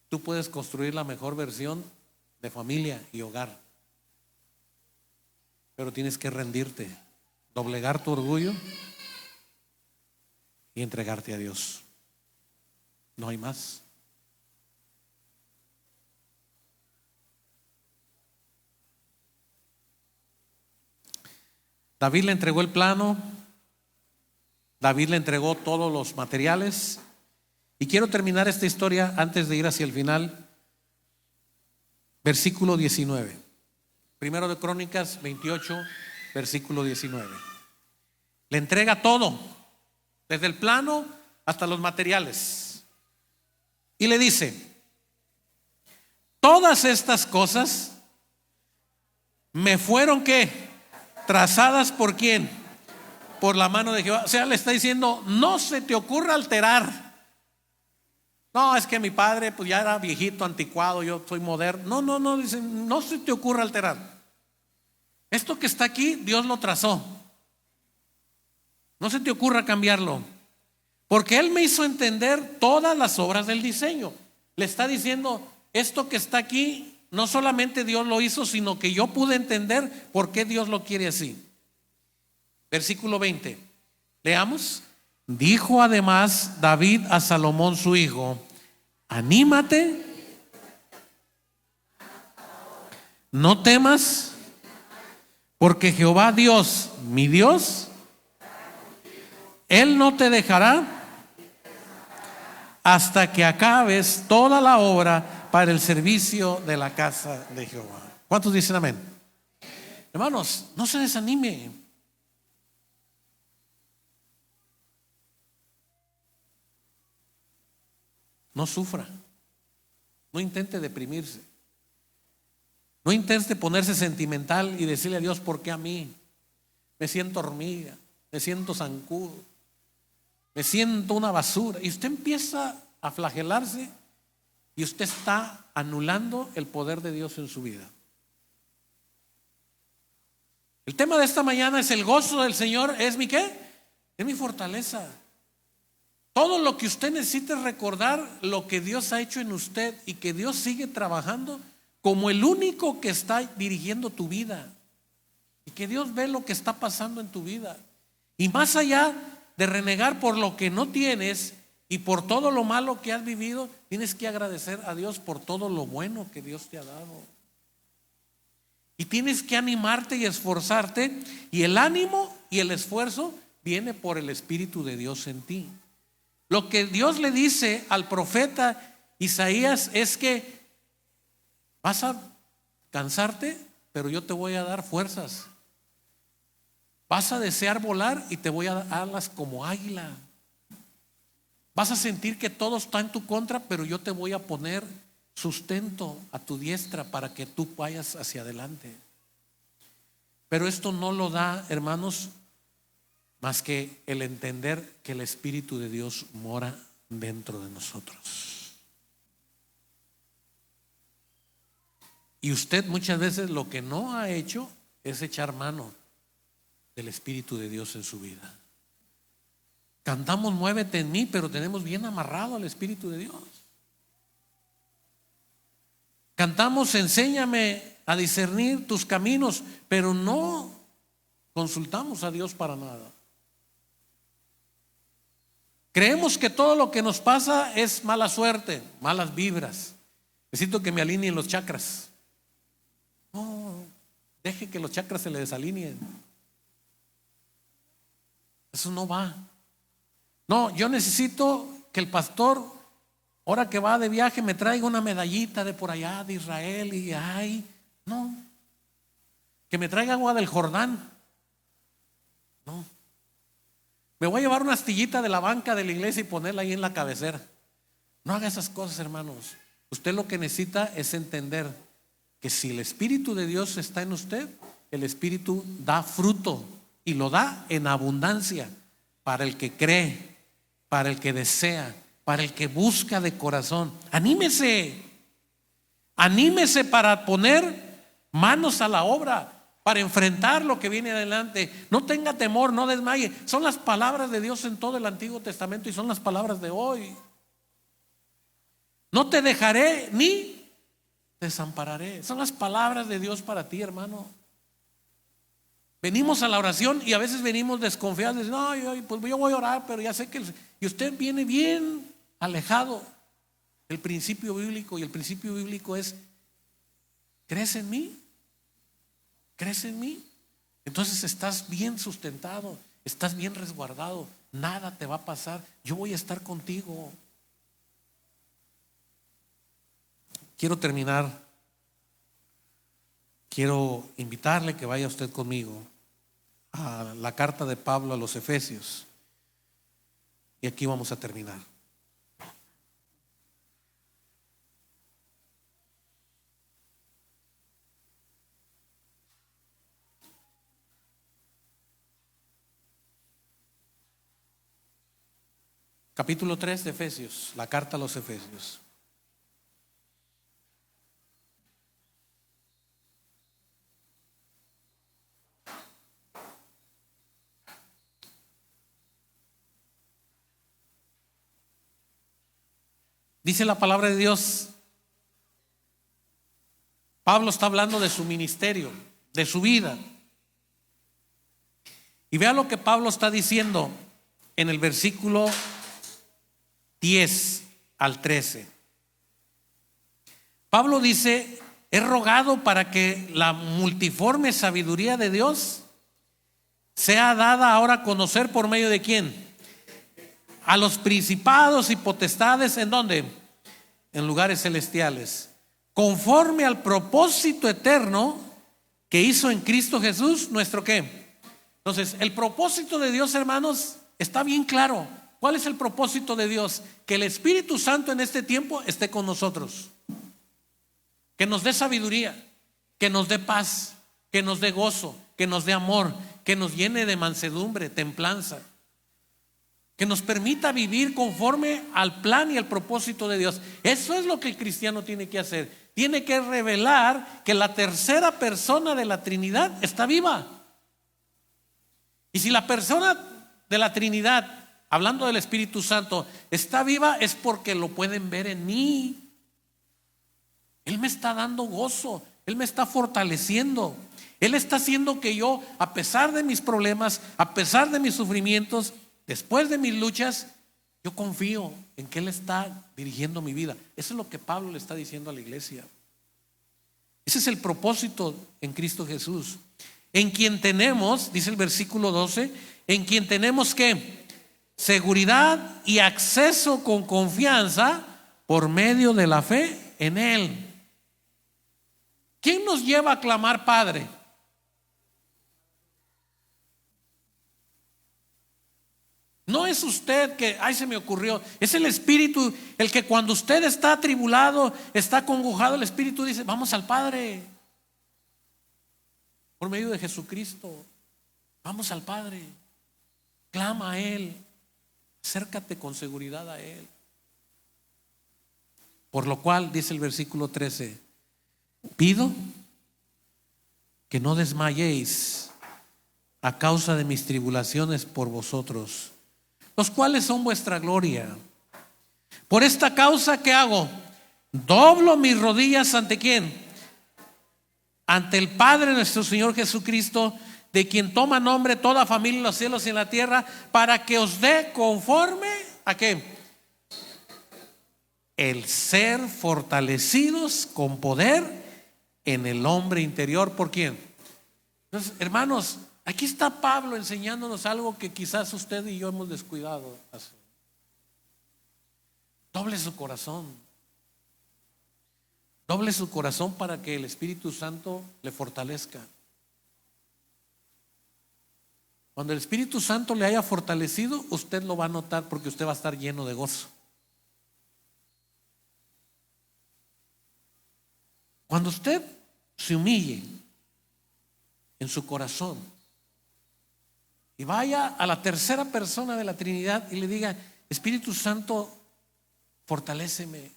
Tú puedes construir la mejor versión de familia y hogar. Pero tienes que rendirte, doblegar tu orgullo y entregarte a Dios. No hay más. David le entregó el plano. David le entregó todos los materiales. Y quiero terminar esta historia antes de ir hacia el final. Versículo 19. Primero de Crónicas 28, versículo 19. Le entrega todo, desde el plano hasta los materiales. Y le dice: todas estas cosas me fueron ¿qué? Trazadas ¿por quién? Por la mano de Jehová. O sea, le está diciendo: no se te ocurra alterar. No, es que mi padre pues ya era viejito, anticuado, yo soy moderno. No, dice: no se te ocurra alterar. Esto que está aquí, Dios lo trazó. No se te ocurra cambiarlo, porque Él me hizo entender todas las obras del diseño. Le está diciendo: esto que está aquí, no solamente Dios lo hizo, sino que yo pude entender por qué Dios lo quiere así. Versículo 20, leamos. Dijo además David a Salomón su hijo: anímate, no temas, porque Jehová Dios, mi Dios, Él no te dejará hasta que acabes toda la obra para el servicio de la casa de Jehová. ¿Cuántos dicen amén? Hermanos, no se desanime. No sufra. No intente deprimirse. No intente ponerse sentimental y decirle a Dios: ¿por qué a mí? Me siento hormiga, me siento zancudo, me siento una basura. Y usted empieza a flagelarse y usted está anulando el poder de Dios en su vida. El tema de esta mañana es: el gozo del Señor es mi ¿qué? Es mi fortaleza. Todo lo que usted necesita es recordar lo que Dios ha hecho en usted y que Dios sigue trabajando como el único que está dirigiendo tu vida, y que Dios ve lo que está pasando en tu vida. Y más allá de renegar por lo que no tienes y por todo lo malo que has vivido, tienes que agradecer a Dios por todo lo bueno que Dios te ha dado. Y tienes que animarte y esforzarte, y el ánimo y el esfuerzo viene por el Espíritu de Dios en ti. Lo que Dios le dice al profeta Isaías es que vas a cansarte, pero yo te voy a dar fuerzas. Vas a desear volar y te voy a dar alas como águila. Vas a sentir que todo está en tu contra, pero yo te voy a poner sustento a tu diestra para que tú vayas hacia adelante. Pero esto no lo da, hermanos, más que el entender que el Espíritu de Dios mora dentro de nosotros. Y usted muchas veces lo que no ha hecho es echar mano del Espíritu de Dios en su vida. Cantamos muévete en mí, pero tenemos bien amarrado al Espíritu de Dios. Cantamos enséñame a discernir tus caminos, pero no consultamos a Dios para nada. Creemos que todo lo que nos pasa es mala suerte, malas vibras. Necesito que me alineen los chakras. No, deje que los chakras se le desalineen. Eso no va. No, yo necesito que el pastor, ahora que va de viaje, me traiga una medallita de por allá de Israel y ay, no. Que me traiga agua del Jordán. No. Me voy a llevar una astillita de la banca de la iglesia y ponerla ahí en la cabecera. No haga esas cosas, hermanos. Usted lo que necesita es entender que si el Espíritu de Dios está en usted, el Espíritu da fruto y lo da en abundancia para el que cree, para el que desea, para el que busca de corazón. Anímese, anímese para poner manos a la obra, para enfrentar lo que viene adelante. No tenga temor, no desmaye. Son las palabras de Dios en todo el Antiguo Testamento y son las palabras de hoy. No te dejaré ni desampararé. Son las palabras de Dios para ti, hermano. Venimos a la oración y a veces venimos desconfiados. No, pues yo voy a orar, pero ya sé que y usted viene bien alejado del principio bíblico. Y el principio bíblico es: ¿crees en mí? ¿Crees en mí? Entonces estás bien sustentado, estás bien resguardado, nada te va a pasar, yo voy a estar contigo. Quiero terminar, quiero invitarle que vaya usted conmigo a la carta de Pablo a los Efesios, y aquí vamos a terminar. Capítulo 3 de Efesios, la carta a los Efesios. Dice la palabra de Dios, Pablo está hablando de su ministerio, de su vida. Y vea lo que Pablo está diciendo en el versículo 10 al 13. Pablo dice: he rogado para que la multiforme sabiduría de Dios sea dada ahora a conocer por medio de ¿quién? A los principados y potestades, ¿en dónde? En lugares celestiales, conforme al propósito eterno que hizo en Cristo Jesús, nuestro ¿qué? Entonces, el propósito de Dios, hermanos, está bien claro. ¿Cuál es el propósito de Dios? Que el Espíritu Santo en este tiempo esté con nosotros, que nos dé sabiduría, que nos dé paz, que nos dé gozo, que nos dé amor, que nos llene de mansedumbre, templanza, que nos permita vivir conforme al plan y al propósito de Dios. Eso es lo que el cristiano tiene que hacer. Tiene que revelar que la tercera persona de la Trinidad está viva. Y si la persona de la Trinidad, hablando del Espíritu Santo, está viva, es porque lo pueden ver en mí. Él me está dando gozo, Él me está fortaleciendo, Él está haciendo que yo, a pesar de mis problemas, a pesar de mis sufrimientos, después de mis luchas, yo confío en que Él está dirigiendo mi vida. Eso es lo que Pablo le está diciendo a la iglesia. Ese es el propósito en Cristo Jesús, en quien tenemos, dice el versículo 12, en quien tenemos ¿qué? Seguridad y acceso con confianza por medio de la fe en Él. ¿Quién nos lleva a clamar Padre? No es usted que, ay, se me ocurrió. Es el Espíritu el que cuando usted está atribulado, está congojado, el Espíritu dice: vamos al Padre. Por medio de Jesucristo, vamos al Padre. Clama a Él. Acércate con seguridad a Él. Por lo cual, dice el versículo 13, pido que no desmayéis a causa de mis tribulaciones por vosotros, los cuales son vuestra gloria. Por esta causa, ¿qué hago? Doblo mis rodillas ante ¿quién? Ante el Padre nuestro Señor Jesucristo, de quien toma nombre toda familia en los cielos y en la tierra, para que os dé conforme ¿a qué? El ser fortalecidos con poder en el hombre interior. ¿Por quién? Entonces, hermanos, aquí está Pablo enseñándonos algo que quizás usted y yo hemos descuidado. Doble su corazón. Doble su corazón para que el Espíritu Santo le fortalezca. Cuando el Espíritu Santo le haya fortalecido, usted lo va a notar, porque usted va a estar lleno de gozo. Cuando usted se humille en su corazón y vaya a la tercera persona de la Trinidad y le diga: Espíritu Santo, fortaléceme,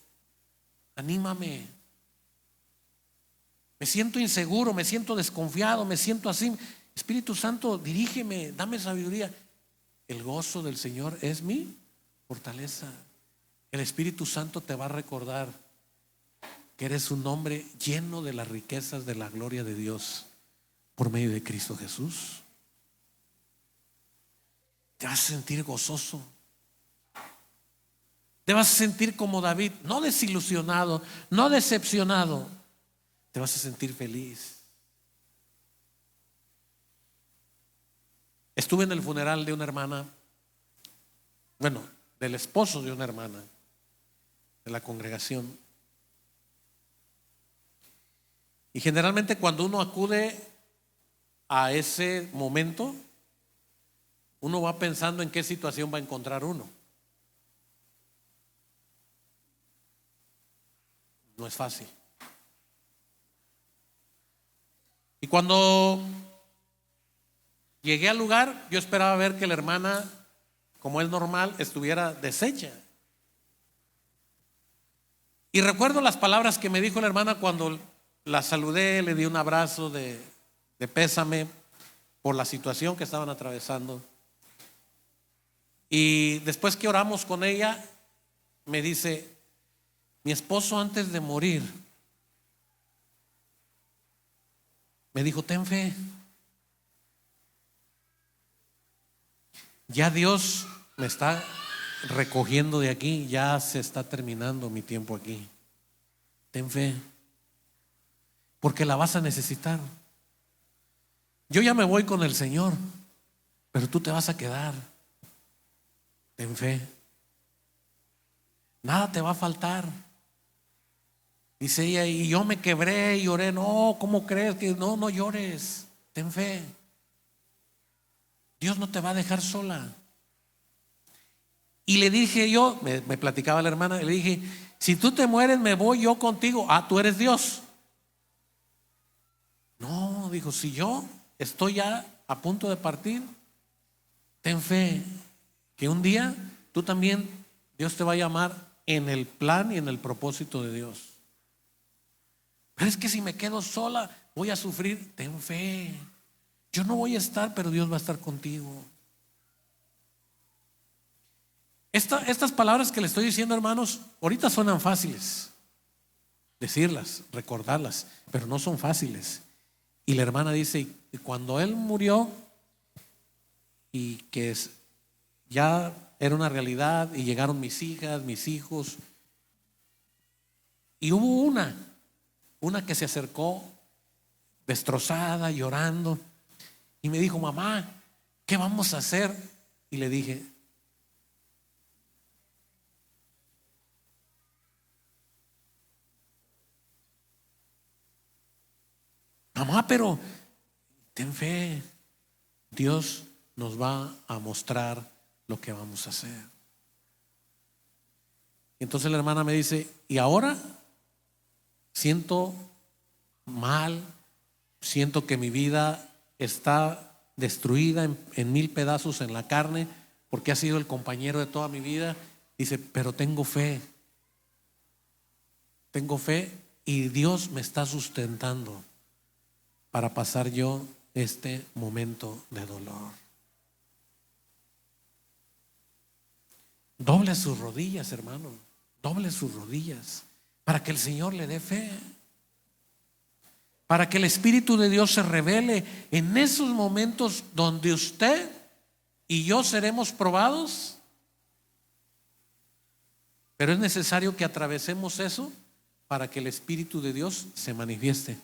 anímame, me siento inseguro, me siento desconfiado, me siento así, Espíritu Santo, dirígeme, dame sabiduría. El gozo del Señor es mi fortaleza. El Espíritu Santo te va a recordar que eres un hombre lleno de las riquezas de la gloria de Dios por medio de Cristo Jesús. Te vas a sentir gozoso. Te vas a sentir como David, no desilusionado, no decepcionado. Te vas a sentir feliz. Estuve en el funeral de una hermana, bueno, del esposo de una hermana de la congregación. Y generalmente cuando uno acude a ese momento, uno va pensando en qué situación va a encontrar uno. No es fácil. Y cuando llegué al lugar, yo esperaba ver que la hermana, como es normal, estuviera deshecha. Y recuerdo las palabras que me dijo la hermana cuando la saludé, le di un abrazo de pésame por la situación que estaban atravesando. Y después que oramos con ella, me dice: mi esposo antes de morir me dijo: ten fe, ya Dios me está recogiendo de aquí, ya se está terminando mi tiempo aquí. ten fe, porque la vas a necesitar. Yo ya me voy con el Señor, pero tú te vas a quedar. Ten fe. Nada te va a faltar. Dice ella, y yo me quebré y lloré. No, ¿cómo crees? Que no llores. Ten fe. Dios no te va a dejar sola. Y le dije yo, me platicaba la hermana, le dije, si tú te mueres me voy yo contigo. Ah, tú eres Dios. No, dijo, si yo estoy ya a punto de partir, ten fe que un día tú también, Dios te va a llamar en el plan y en el propósito de Dios. Pero es que si me quedo sola voy a sufrir. Ten fe. Yo no voy a estar, pero Dios va a estar contigo. Estas palabras que le estoy diciendo, hermanos, ahorita suenan fáciles decirlas, recordarlas, pero no son fáciles. Y la hermana dice, y cuando él murió y que ya era una realidad y llegaron mis hijas, mis hijos, y hubo una que se acercó destrozada, llorando, y me dijo, mamá, ¿qué vamos a hacer? Y le dije, mamá, pero ten fe, Dios nos va a mostrar lo que vamos a hacer. Entonces la hermana me dice, y ahora siento mal, siento que mi vida está destruida en 1000 pedazos en la carne, porque ha sido el compañero de toda mi vida. Dice, pero tengo fe y Dios me está sustentando para pasar yo este momento de dolor. Doble sus rodillas, hermano, doble sus rodillas para que el Señor le dé fe, para que el Espíritu de Dios se revele en esos momentos donde usted y yo seremos probados. Pero es necesario que atravesemos eso para que el Espíritu de Dios se manifieste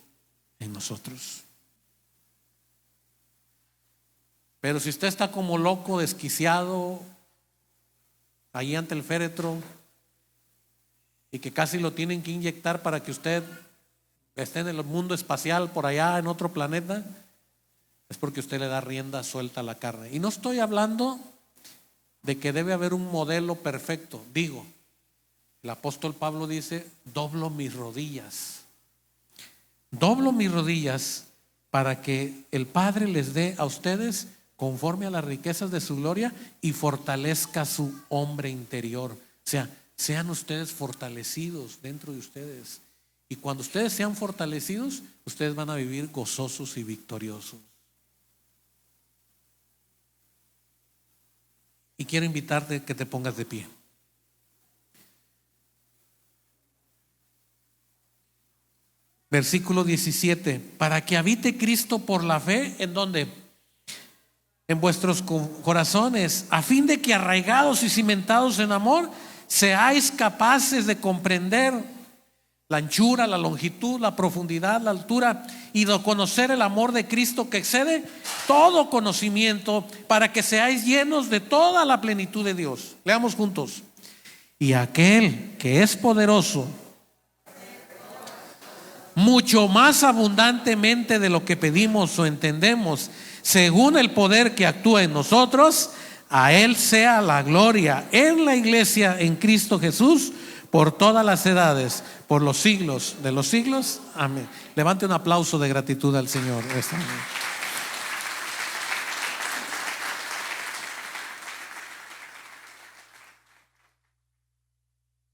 en nosotros. Pero si usted está como loco, desquiciado, ahí ante el féretro, y que casi lo tienen que inyectar para que usted esté en el mundo espacial por allá en otro planeta, es porque usted le da rienda suelta a la carne. Y no estoy hablando de que debe haber un modelo perfecto. Digo, el apóstol Pablo dice, doblo mis rodillas para que el Padre les dé a ustedes conforme a las riquezas de su gloria y fortalezca su hombre interior. O sea, sean ustedes fortalecidos dentro de ustedes. Y cuando ustedes sean fortalecidos, ustedes van a vivir gozosos y victoriosos. Y quiero invitarte que te pongas de pie. Versículo 17, para que habite Cristo por la fe, ¿en dónde? En vuestros corazones, a fin de que arraigados y cimentados en amor, seáis capaces de comprender la anchura, la longitud, la profundidad, la altura, y de conocer el amor de Cristo que excede todo conocimiento, para que seáis llenos de toda la plenitud de Dios. Leamos juntos. Y aquel que es poderoso, mucho más abundantemente de lo que pedimos o entendemos, según el poder que actúa en nosotros, a Él sea la gloria en la iglesia, en Cristo Jesús, por todas las edades, por los siglos de los siglos. Amén. Levante un aplauso de gratitud al Señor esta mañana.